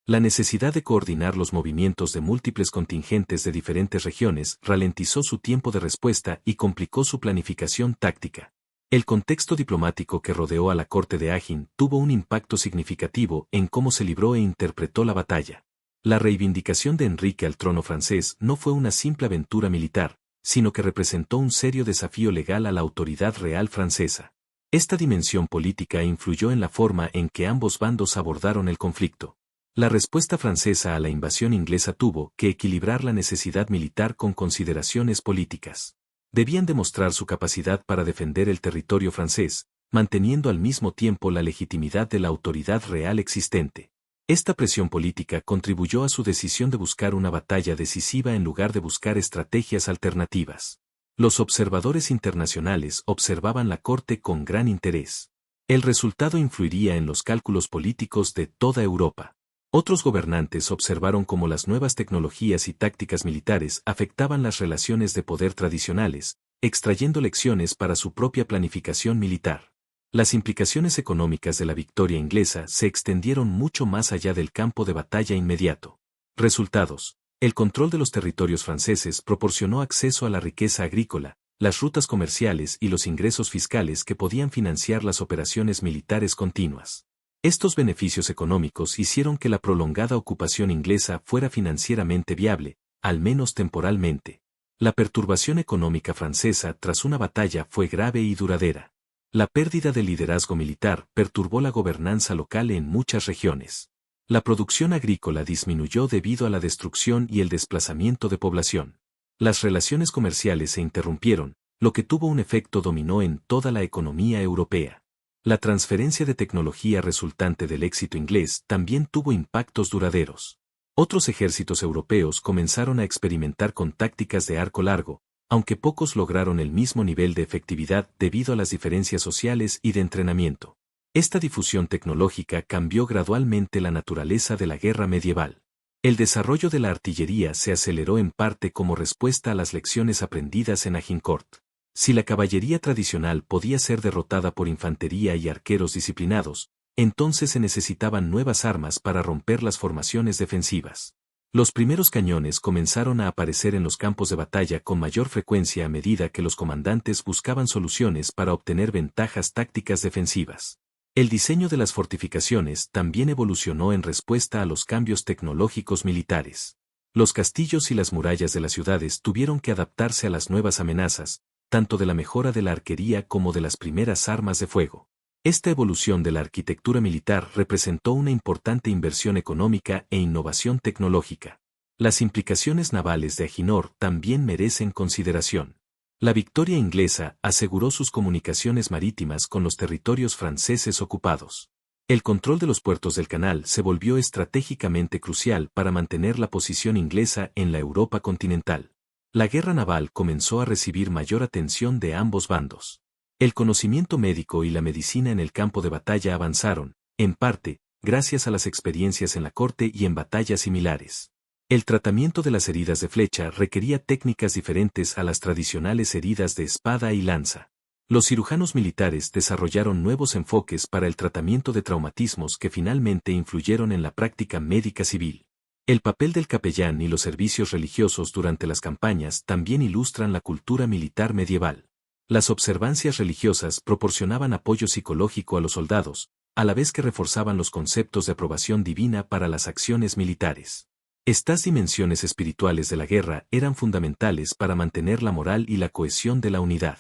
La necesidad de coordinar los movimientos de múltiples contingentes de diferentes regiones ralentizó su tiempo de respuesta y complicó su planificación táctica. El contexto diplomático que rodeó a la corte de Agin tuvo un impacto significativo en cómo se libró e interpretó la batalla. La reivindicación de Enrique al trono francés no fue una simple aventura militar, sino que representó un serio desafío legal a la autoridad real francesa. Esta dimensión política influyó en la forma en que ambos bandos abordaron el conflicto. La respuesta francesa a la invasión inglesa tuvo que equilibrar la necesidad militar con consideraciones políticas. Debían demostrar su capacidad para defender el territorio francés, manteniendo al mismo tiempo la legitimidad de la autoridad real existente. Esta presión política contribuyó a su decisión de buscar una batalla decisiva en lugar de buscar estrategias alternativas. Los observadores internacionales observaban la corte con gran interés. El resultado influiría en los cálculos políticos de toda Europa. Otros gobernantes observaron cómo las nuevas tecnologías y tácticas militares afectaban las relaciones de poder tradicionales, extrayendo lecciones para su propia planificación militar. Las implicaciones económicas de la victoria inglesa se extendieron mucho más allá del campo de batalla inmediato. Resultados: el control de los territorios franceses proporcionó acceso a la riqueza agrícola, las rutas comerciales y los ingresos fiscales que podían financiar las operaciones militares continuas. Estos beneficios económicos hicieron que la prolongada ocupación inglesa fuera financieramente viable, al menos temporalmente. La perturbación económica francesa tras una batalla fue grave y duradera. La pérdida del liderazgo militar perturbó la gobernanza local en muchas regiones. La producción agrícola disminuyó debido a la destrucción y el desplazamiento de población. Las relaciones comerciales se interrumpieron, lo que tuvo un efecto dominó en toda la economía europea. La transferencia de tecnología resultante del éxito inglés también tuvo impactos duraderos. Otros ejércitos europeos comenzaron a experimentar con tácticas de arco largo, aunque pocos lograron el mismo nivel de efectividad debido a las diferencias sociales y de entrenamiento. Esta difusión tecnológica cambió gradualmente la naturaleza de la guerra medieval. El desarrollo de la artillería se aceleró en parte como respuesta a las lecciones aprendidas en Agincourt. Si la caballería tradicional podía ser derrotada por infantería y arqueros disciplinados, entonces se necesitaban nuevas armas para romper las formaciones defensivas. Los primeros cañones comenzaron a aparecer en los campos de batalla con mayor frecuencia a medida que los comandantes buscaban soluciones para obtener ventajas tácticas defensivas. El diseño de las fortificaciones también evolucionó en respuesta a los cambios tecnológicos militares. Los castillos y las murallas de las ciudades tuvieron que adaptarse a las nuevas amenazas, tanto de la mejora de la arquería como de las primeras armas de fuego. Esta evolución de la arquitectura militar representó una importante inversión económica e innovación tecnológica. Las implicaciones navales de Agincourt también merecen consideración. La victoria inglesa aseguró sus comunicaciones marítimas con los territorios franceses ocupados. El control de los puertos del canal se volvió estratégicamente crucial para mantener la posición inglesa en la Europa continental. La guerra naval comenzó a recibir mayor atención de ambos bandos. El conocimiento médico y la medicina en el campo de batalla avanzaron, en parte, gracias a las experiencias en la corte y en batallas similares. El tratamiento de las heridas de flecha requería técnicas diferentes a las tradicionales heridas de espada y lanza. Los cirujanos militares desarrollaron nuevos enfoques para el tratamiento de traumatismos que finalmente influyeron en la práctica médica civil. El papel del capellán y los servicios religiosos durante las campañas también ilustran la cultura militar medieval. Las observancias religiosas proporcionaban apoyo psicológico a los soldados, a la vez que reforzaban los conceptos de aprobación divina para las acciones militares. Estas dimensiones espirituales de la guerra eran fundamentales para mantener la moral y la cohesión de la unidad.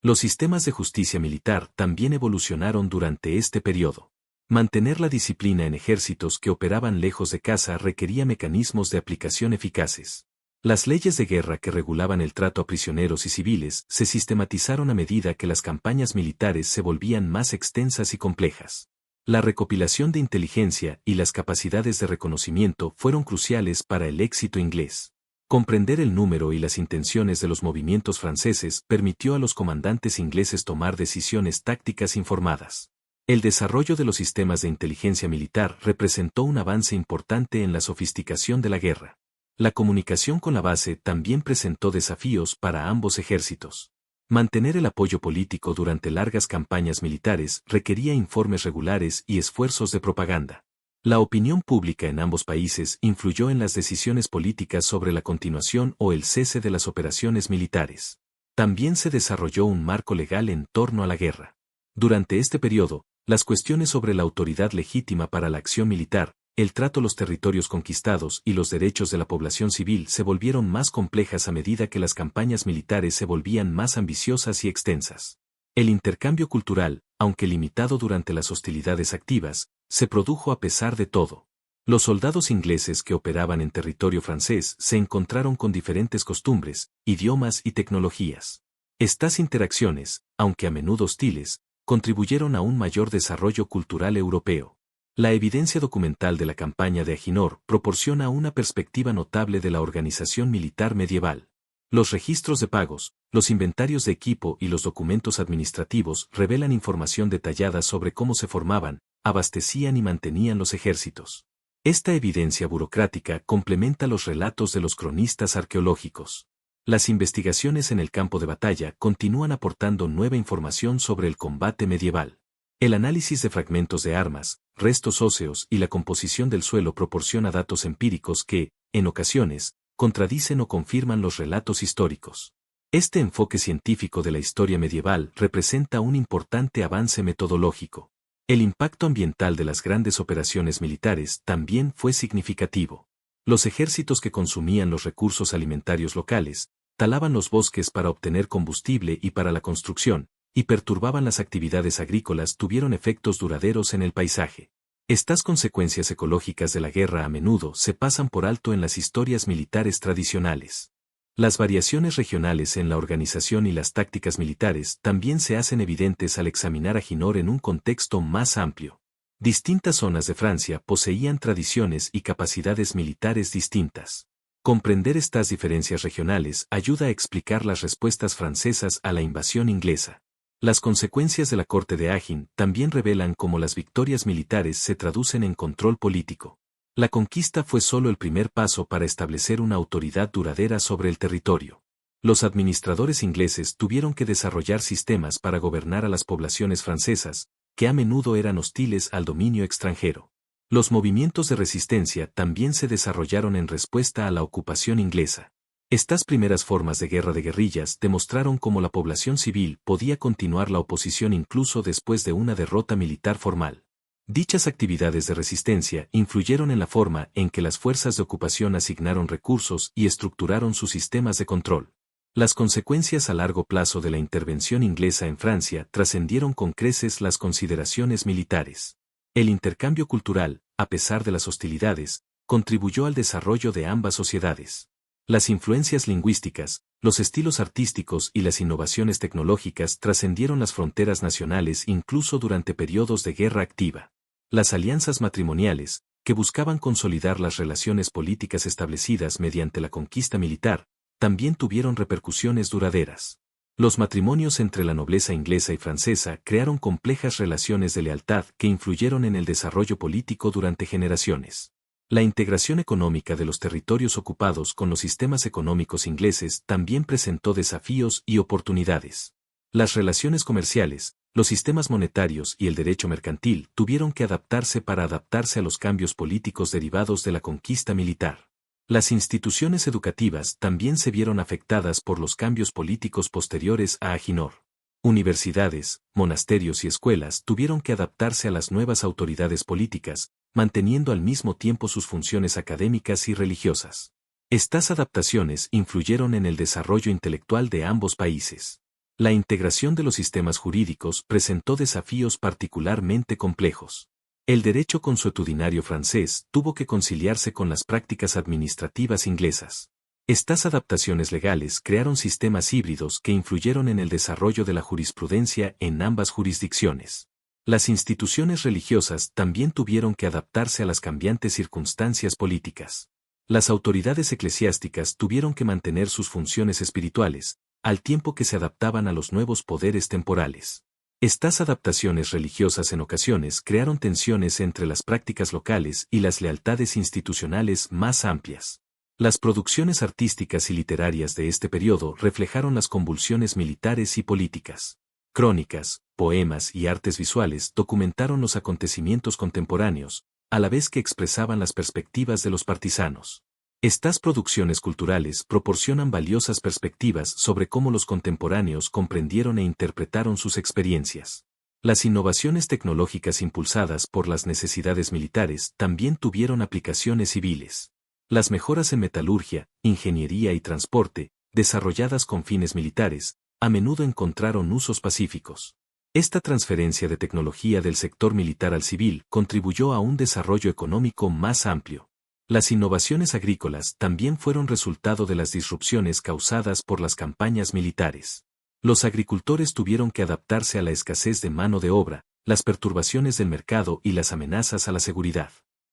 Los sistemas de justicia militar también evolucionaron durante este periodo. Mantener la disciplina en ejércitos que operaban lejos de casa requería mecanismos de aplicación eficaces. Las leyes de guerra que regulaban el trato a prisioneros y civiles se sistematizaron a medida que las campañas militares se volvían más extensas y complejas. La recopilación de inteligencia y las capacidades de reconocimiento fueron cruciales para el éxito inglés. Comprender el número y las intenciones de los movimientos franceses permitió a los comandantes ingleses tomar decisiones tácticas informadas. El desarrollo de los sistemas de inteligencia militar representó un avance importante en la sofisticación de la guerra. La comunicación con la base también presentó desafíos para ambos ejércitos. Mantener el apoyo político durante largas campañas militares requería informes regulares y esfuerzos de propaganda. La opinión pública en ambos países influyó en las decisiones políticas sobre la continuación o el cese de las operaciones militares. También se desarrolló un marco legal en torno a la guerra. Durante este periodo, las cuestiones sobre la autoridad legítima para la acción militar, el trato a los territorios conquistados y los derechos de la población civil se volvieron más complejas a medida que las campañas militares se volvían más ambiciosas y extensas. El intercambio cultural, aunque limitado durante las hostilidades activas, se produjo a pesar de todo. Los soldados ingleses que operaban en territorio francés se encontraron con diferentes costumbres, idiomas y tecnologías. Estas interacciones, aunque a menudo hostiles, contribuyeron a un mayor desarrollo cultural europeo. La evidencia documental de la campaña de Aginor proporciona una perspectiva notable de la organización militar medieval. Los registros de pagos, los inventarios de equipo y los documentos administrativos revelan información detallada sobre cómo se formaban, abastecían y mantenían los ejércitos. Esta evidencia burocrática complementa los relatos de los cronistas arqueológicos. Las investigaciones en el campo de batalla continúan aportando nueva información sobre el combate medieval. El análisis de fragmentos de armas, restos óseos y la composición del suelo proporciona datos empíricos que, en ocasiones, contradicen o confirman los relatos históricos. Este enfoque científico de la historia medieval representa un importante avance metodológico. El impacto ambiental de las grandes operaciones militares también fue significativo. Los ejércitos que consumían los recursos alimentarios locales, talaban los bosques para obtener combustible y para la construcción, y perturbaban las actividades agrícolas tuvieron efectos duraderos en el paisaje. Estas consecuencias ecológicas de la guerra a menudo se pasan por alto en las historias militares tradicionales. Las variaciones regionales en la organización y las tácticas militares también se hacen evidentes al examinar Aginor en un contexto más amplio. Distintas zonas de Francia poseían tradiciones y capacidades militares distintas. Comprender estas diferencias regionales ayuda a explicar las respuestas francesas a la invasión inglesa. Las consecuencias de la corte de Agen también revelan cómo las victorias militares se traducen en control político. La conquista fue solo el primer paso para establecer una autoridad duradera sobre el territorio. Los administradores ingleses tuvieron que desarrollar sistemas para gobernar a las poblaciones francesas, que a menudo eran hostiles al dominio extranjero. Los movimientos de resistencia también se desarrollaron en respuesta a la ocupación inglesa. Estas primeras formas de guerra de guerrillas demostraron cómo la población civil podía continuar la oposición incluso después de una derrota militar formal. Dichas actividades de resistencia influyeron en la forma en que las fuerzas de ocupación asignaron recursos y estructuraron sus sistemas de control. Las consecuencias a largo plazo de la intervención inglesa en Francia trascendieron con creces las consideraciones militares. El intercambio cultural, a pesar de las hostilidades, contribuyó al desarrollo de ambas sociedades. Las influencias lingüísticas, los estilos artísticos y las innovaciones tecnológicas trascendieron las fronteras nacionales incluso durante periodos de guerra activa. Las alianzas matrimoniales, que buscaban consolidar las relaciones políticas establecidas mediante la conquista militar, también tuvieron repercusiones duraderas. Los matrimonios entre la nobleza inglesa y francesa crearon complejas relaciones de lealtad que influyeron en el desarrollo político durante generaciones. La integración económica de los territorios ocupados con los sistemas económicos ingleses también presentó desafíos y oportunidades. Las relaciones comerciales, los sistemas monetarios y el derecho mercantil tuvieron que adaptarse para adaptarse a los cambios políticos derivados de la conquista militar. Las instituciones educativas también se vieron afectadas por los cambios políticos posteriores a Aginor. Universidades, monasterios y escuelas tuvieron que adaptarse a las nuevas autoridades políticas, manteniendo al mismo tiempo sus funciones académicas y religiosas. Estas adaptaciones influyeron en el desarrollo intelectual de ambos países. La integración de los sistemas jurídicos presentó desafíos particularmente complejos. El derecho consuetudinario francés tuvo que conciliarse con las prácticas administrativas inglesas. Estas adaptaciones legales crearon sistemas híbridos que influyeron en el desarrollo de la jurisprudencia en ambas jurisdicciones. Las instituciones religiosas también tuvieron que adaptarse a las cambiantes circunstancias políticas. Las autoridades eclesiásticas tuvieron que mantener sus funciones espirituales, al tiempo que se adaptaban a los nuevos poderes temporales. Estas adaptaciones religiosas en ocasiones crearon tensiones entre las prácticas locales y las lealtades institucionales más amplias. Las producciones artísticas y literarias de este periodo reflejaron las convulsiones militares y políticas. Crónicas, poemas y artes visuales documentaron los acontecimientos contemporáneos, a la vez que expresaban las perspectivas de los partisanos. Estas producciones culturales proporcionan valiosas perspectivas sobre cómo los contemporáneos comprendieron e interpretaron sus experiencias. Las innovaciones tecnológicas impulsadas por las necesidades militares también tuvieron aplicaciones civiles. Las mejoras en metalurgia, ingeniería y transporte, desarrolladas con fines militares, a menudo encontraron usos pacíficos. Esta transferencia de tecnología del sector militar al civil contribuyó a un desarrollo económico más amplio. Las innovaciones agrícolas también fueron resultado de las disrupciones causadas por las campañas militares. Los agricultores tuvieron que adaptarse a la escasez de mano de obra, las perturbaciones del mercado y las amenazas a la seguridad.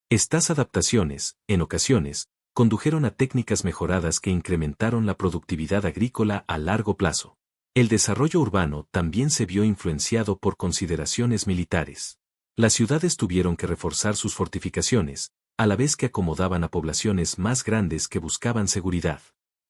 Estas adaptaciones, en ocasiones, condujeron a técnicas mejoradas que incrementaron la productividad agrícola a largo plazo. El desarrollo urbano también se vio influenciado por consideraciones militares. Las ciudades tuvieron que reforzar sus fortificaciones, a la vez que acomodaban a poblaciones más grandes que buscaban seguridad.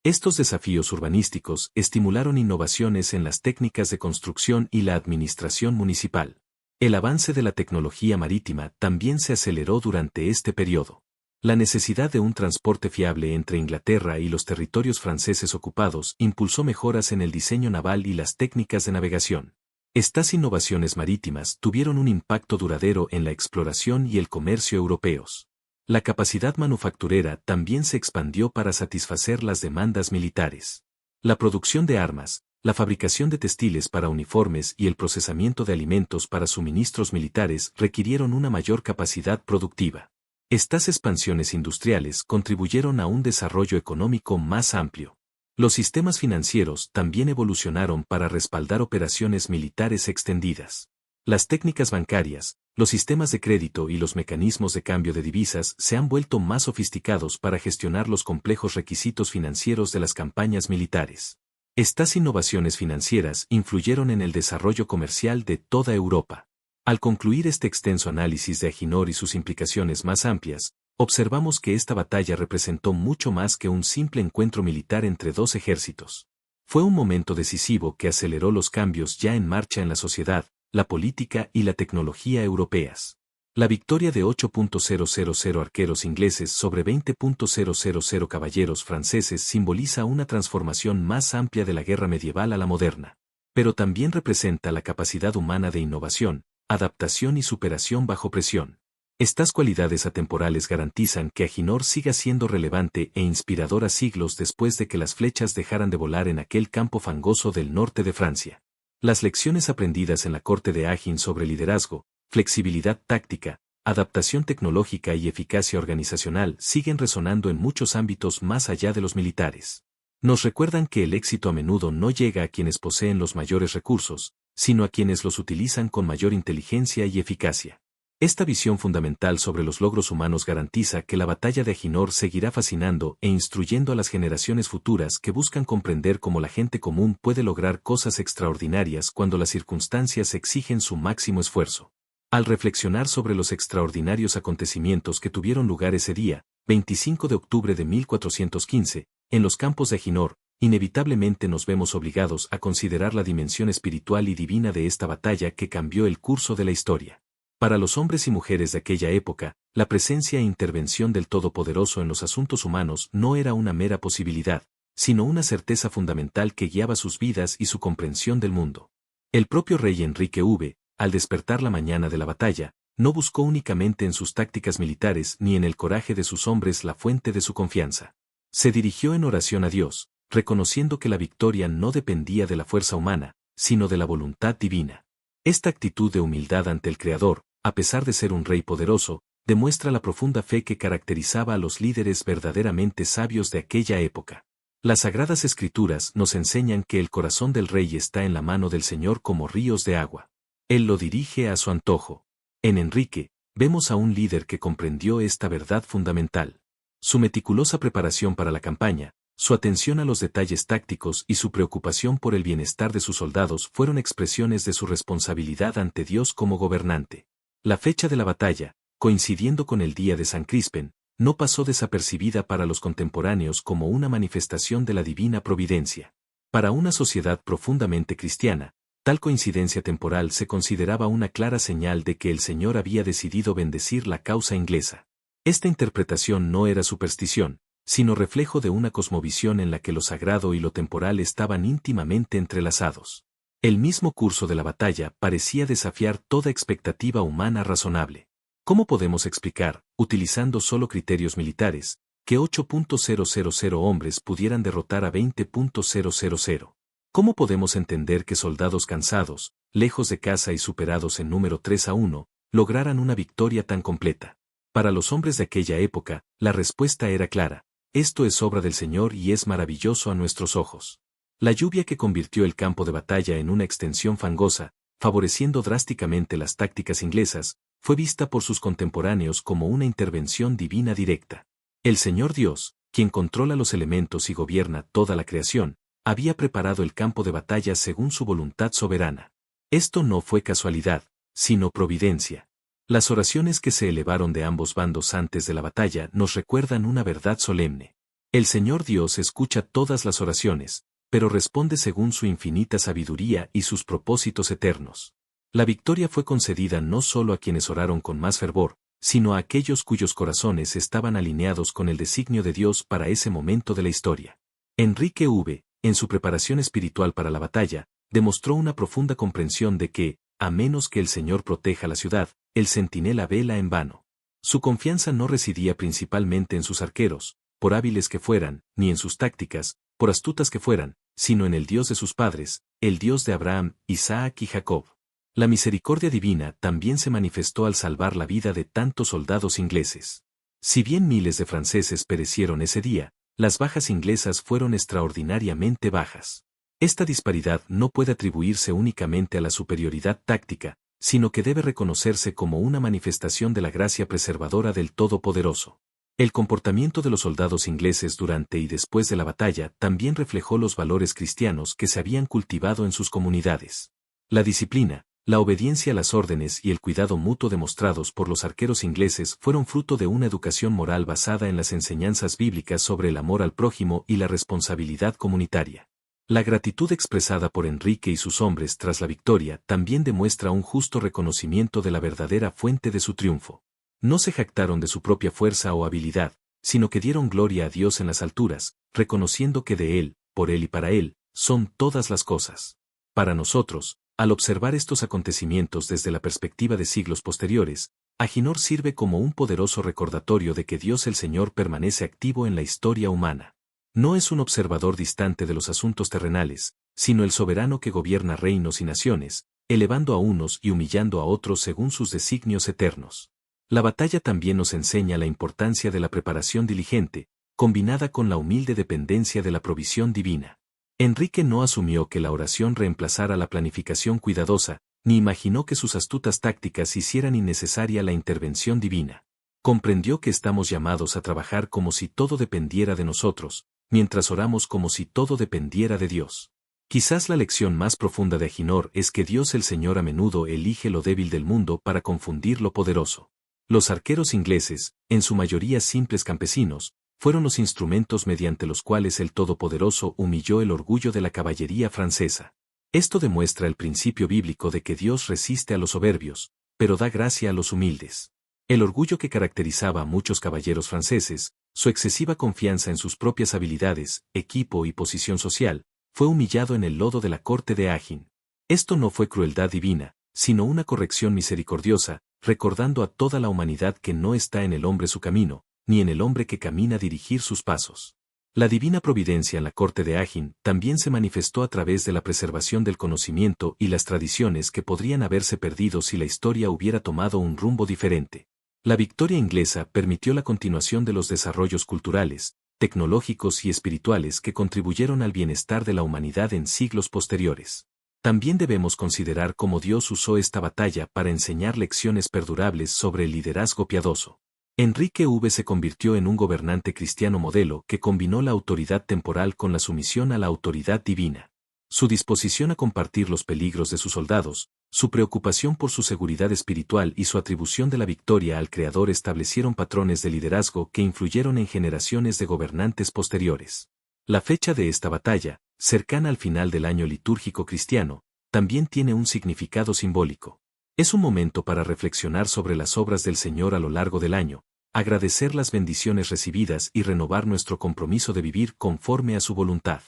Estos desafíos urbanísticos estimularon innovaciones en las técnicas de construcción y la administración municipal. El avance de la tecnología marítima también se aceleró durante este periodo. La necesidad de un transporte fiable entre Inglaterra y los territorios franceses ocupados impulsó mejoras en el diseño naval y las técnicas de navegación. Estas innovaciones marítimas tuvieron un impacto duradero en la exploración y el comercio europeos. La capacidad manufacturera también se expandió para satisfacer las demandas militares. La producción de armas, la fabricación de textiles para uniformes y el procesamiento de alimentos para suministros militares requirieron una mayor capacidad productiva. Estas expansiones industriales contribuyeron a un desarrollo económico más amplio. Los sistemas financieros también evolucionaron para respaldar operaciones militares extendidas. Las técnicas bancarias, los sistemas de crédito y los mecanismos de cambio de divisas se han vuelto más sofisticados para gestionar los complejos requisitos financieros de las campañas militares. Estas innovaciones financieras influyeron en el desarrollo comercial de toda Europa. Al concluir este extenso análisis de Aginor y sus implicaciones más amplias, observamos que esta batalla representó mucho más que un simple encuentro militar entre dos ejércitos. Fue un momento decisivo que aceleró los cambios ya en marcha en la sociedad, la política y la tecnología europeas. La victoria de 8.000 arqueros ingleses sobre 20.000 caballeros franceses simboliza una transformación más amplia de la guerra medieval a la moderna. Pero también representa la capacidad humana de innovación, adaptación y superación bajo presión. Estas cualidades atemporales garantizan que Aginor siga siendo relevante e inspiradora siglos después de que las flechas dejaran de volar en aquel campo fangoso del norte de Francia. Las lecciones aprendidas en la corte de Agin sobre liderazgo, flexibilidad táctica, adaptación tecnológica y eficacia organizacional siguen resonando en muchos ámbitos más allá de los militares. Nos recuerdan que el éxito a menudo no llega a quienes poseen los mayores recursos, sino a quienes los utilizan con mayor inteligencia y eficacia. Esta visión fundamental sobre los logros humanos garantiza que la batalla de Aginor seguirá fascinando e instruyendo a las generaciones futuras que buscan comprender cómo la gente común puede lograr cosas extraordinarias cuando las circunstancias exigen su máximo esfuerzo. Al reflexionar sobre los extraordinarios acontecimientos que tuvieron lugar ese día, 25 de octubre de 1415, en los campos de Aginor, inevitablemente nos vemos obligados a considerar la dimensión espiritual y divina de esta batalla que cambió el curso de la historia. Para los hombres y mujeres de aquella época, la presencia e intervención del Todopoderoso en los asuntos humanos no era una mera posibilidad, sino una certeza fundamental que guiaba sus vidas y su comprensión del mundo. El propio rey Enrique V, al despertar la mañana de la batalla, no buscó únicamente en sus tácticas militares ni en el coraje de sus hombres la fuente de su confianza. Se dirigió en oración a Dios, reconociendo que la victoria no dependía de la fuerza humana, sino de la voluntad divina. Esta actitud de humildad ante el Creador, a pesar de ser un rey poderoso, demuestra la profunda fe que caracterizaba a los líderes verdaderamente sabios de aquella época. Las Sagradas Escrituras nos enseñan que el corazón del rey está en la mano del Señor como ríos de agua. Él lo dirige a su antojo. En Enrique, vemos a un líder que comprendió esta verdad fundamental. Su meticulosa preparación para la campaña, su atención a los detalles tácticos y su preocupación por el bienestar de sus soldados fueron expresiones de su responsabilidad ante Dios como gobernante. La fecha de la batalla, coincidiendo con el día de San Crispen, no pasó desapercibida para los contemporáneos como una manifestación de la divina providencia. Para una sociedad profundamente cristiana, tal coincidencia temporal se consideraba una clara señal de que el Señor había decidido bendecir la causa inglesa. Esta interpretación no era superstición, sino reflejo de una cosmovisión en la que lo sagrado y lo temporal estaban íntimamente entrelazados. El mismo curso de la batalla parecía desafiar toda expectativa humana razonable. ¿Cómo podemos explicar, utilizando solo criterios militares, que 8.000 hombres pudieran derrotar a 20.000? ¿Cómo podemos entender que soldados cansados, lejos de casa y superados en número 3-1, lograran una victoria tan completa? Para los hombres de aquella época, la respuesta era clara: esto es obra del Señor y es maravilloso a nuestros ojos. La lluvia que convirtió el campo de batalla en una extensión fangosa, favoreciendo drásticamente las tácticas inglesas, fue vista por sus contemporáneos como una intervención divina directa. El Señor Dios, quien controla los elementos y gobierna toda la creación, había preparado el campo de batalla según su voluntad soberana. Esto no fue casualidad, sino providencia. Las oraciones que se elevaron de ambos bandos antes de la batalla nos recuerdan una verdad solemne. El Señor Dios escucha todas las oraciones, pero responde según su infinita sabiduría y sus propósitos eternos. La victoria fue concedida no solo a quienes oraron con más fervor, sino a aquellos cuyos corazones estaban alineados con el designio de Dios para ese momento de la historia. Enrique V, en su preparación espiritual para la batalla, demostró una profunda comprensión de que, a menos que el Señor proteja la ciudad, el centinela vela en vano. Su confianza no residía principalmente en sus arqueros, por hábiles que fueran, ni en sus tácticas, por astutas que fueran, sino en el Dios de sus padres, el Dios de Abraham, Isaac y Jacob. La misericordia divina también se manifestó al salvar la vida de tantos soldados ingleses. Si bien miles de franceses perecieron ese día, las bajas inglesas fueron extraordinariamente bajas. Esta disparidad no puede atribuirse únicamente a la superioridad táctica, sino que debe reconocerse como una manifestación de la gracia preservadora del Todopoderoso. El comportamiento de los soldados ingleses durante y después de la batalla también reflejó los valores cristianos que se habían cultivado en sus comunidades. La disciplina, la obediencia a las órdenes y el cuidado mutuo demostrados por los arqueros ingleses fueron fruto de una educación moral basada en las enseñanzas bíblicas sobre el amor al prójimo y la responsabilidad comunitaria. La gratitud expresada por Enrique y sus hombres tras la victoria también demuestra un justo reconocimiento de la verdadera fuente de su triunfo. No se jactaron de su propia fuerza o habilidad, sino que dieron gloria a Dios en las alturas, reconociendo que de Él, por Él y para Él, son todas las cosas. Para nosotros, al observar estos acontecimientos desde la perspectiva de siglos posteriores, Aginor sirve como un poderoso recordatorio de que Dios el Señor permanece activo en la historia humana. No es un observador distante de los asuntos terrenales, sino el soberano que gobierna reinos y naciones, elevando a unos y humillando a otros según sus designios eternos. La batalla también nos enseña la importancia de la preparación diligente, combinada con la humilde dependencia de la provisión divina. Enrique no asumió que la oración reemplazara la planificación cuidadosa, ni imaginó que sus astutas tácticas hicieran innecesaria la intervención divina. Comprendió que estamos llamados a trabajar como si todo dependiera de nosotros, mientras oramos como si todo dependiera de Dios. Quizás la lección más profunda de Aginor es que Dios el Señor a menudo elige lo débil del mundo para confundir lo poderoso. Los arqueros ingleses, en su mayoría simples campesinos, fueron los instrumentos mediante los cuales el Todopoderoso humilló el orgullo de la caballería francesa. Esto demuestra el principio bíblico de que Dios resiste a los soberbios, pero da gracia a los humildes. El orgullo que caracterizaba a muchos caballeros franceses, su excesiva confianza en sus propias habilidades, equipo y posición social, fue humillado en el lodo de la corte de Agin. Esto no fue crueldad divina, sino una corrección misericordiosa, recordando a toda la humanidad que no está en el hombre su camino, ni en el hombre que camina a dirigir sus pasos. La divina providencia en la corte de Agin también se manifestó a través de la preservación del conocimiento y las tradiciones que podrían haberse perdido si la historia hubiera tomado un rumbo diferente. La victoria inglesa permitió la continuación de los desarrollos culturales, tecnológicos y espirituales que contribuyeron al bienestar de la humanidad en siglos posteriores. También debemos considerar cómo Dios usó esta batalla para enseñar lecciones perdurables sobre el liderazgo piadoso. Enrique V se convirtió en un gobernante cristiano modelo que combinó la autoridad temporal con la sumisión a la autoridad divina. Su disposición a compartir los peligros de sus soldados, su preocupación por su seguridad espiritual y su atribución de la victoria al Creador establecieron patrones de liderazgo que influyeron en generaciones de gobernantes posteriores. La fecha de esta batalla, cercana al final del año litúrgico cristiano, también tiene un significado simbólico. Es un momento para reflexionar sobre las obras del Señor a lo largo del año, agradecer las bendiciones recibidas y renovar nuestro compromiso de vivir conforme a su voluntad.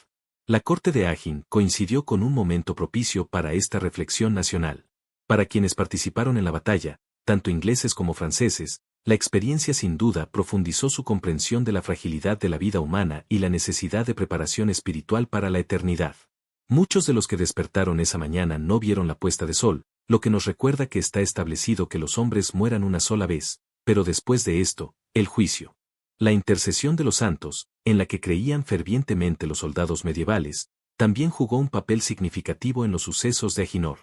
La corte de Agin coincidió con un momento propicio para esta reflexión nacional. Para quienes participaron en la batalla, tanto ingleses como franceses, la experiencia sin duda profundizó su comprensión de la fragilidad de la vida humana y la necesidad de preparación espiritual para la eternidad. Muchos de los que despertaron esa mañana no vieron la puesta de sol, lo que nos recuerda que está establecido que los hombres mueran una sola vez, pero después de esto, el juicio. La intercesión de los santos, en la que creían fervientemente los soldados medievales, también jugó un papel significativo en los sucesos de Aginor.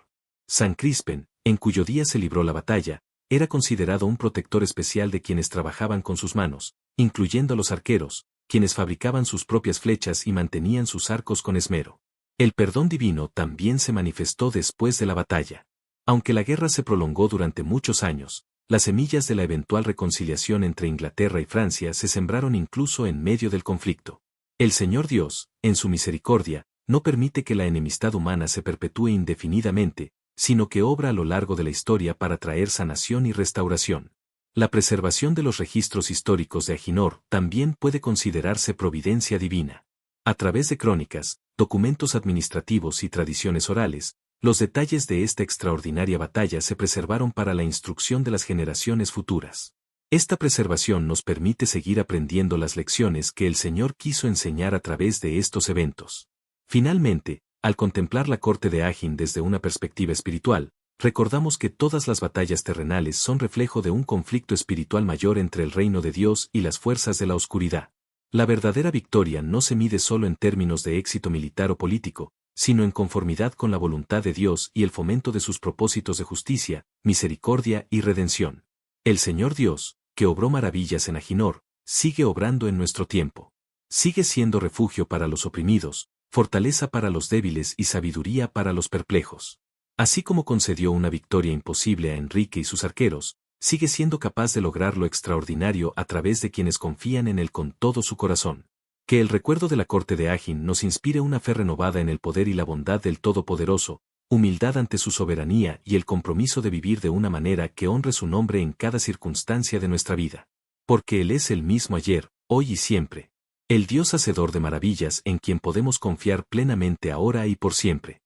San Crispen, en cuyo día se libró la batalla, era considerado un protector especial de quienes trabajaban con sus manos, incluyendo a los arqueros, quienes fabricaban sus propias flechas y mantenían sus arcos con esmero. El perdón divino también se manifestó después de la batalla. Aunque la guerra se prolongó durante muchos años, las semillas de la eventual reconciliación entre Inglaterra y Francia se sembraron incluso en medio del conflicto. El Señor Dios, en su misericordia, no permite que la enemistad humana se perpetúe indefinidamente, sino que obra a lo largo de la historia para traer sanación y restauración. La preservación de los registros históricos de Aginor también puede considerarse providencia divina. A través de crónicas, documentos administrativos y tradiciones orales, los detalles de esta extraordinaria batalla se preservaron para la instrucción de las generaciones futuras. Esta preservación nos permite seguir aprendiendo las lecciones que el Señor quiso enseñar a través de estos eventos. Finalmente, al contemplar la corte de Agin desde una perspectiva espiritual, recordamos que todas las batallas terrenales son reflejo de un conflicto espiritual mayor entre el reino de Dios y las fuerzas de la oscuridad. La verdadera victoria no se mide solo en términos de éxito militar o político, sino en conformidad con la voluntad de Dios y el fomento de sus propósitos de justicia, misericordia y redención. El Señor Dios, que obró maravillas en Aginor, sigue obrando en nuestro tiempo. Sigue siendo refugio para los oprimidos, fortaleza para los débiles y sabiduría para los perplejos. Así como concedió una victoria imposible a Enrique y sus arqueros, sigue siendo capaz de lograr lo extraordinario a través de quienes confían en él con todo su corazón. Que el recuerdo de la corte de Agin nos inspire una fe renovada en el poder y la bondad del Todopoderoso, humildad ante su soberanía y el compromiso de vivir de una manera que honre su nombre en cada circunstancia de nuestra vida. Porque Él es el mismo ayer, hoy y siempre. El Dios hacedor de maravillas en quien podemos confiar plenamente ahora y por siempre.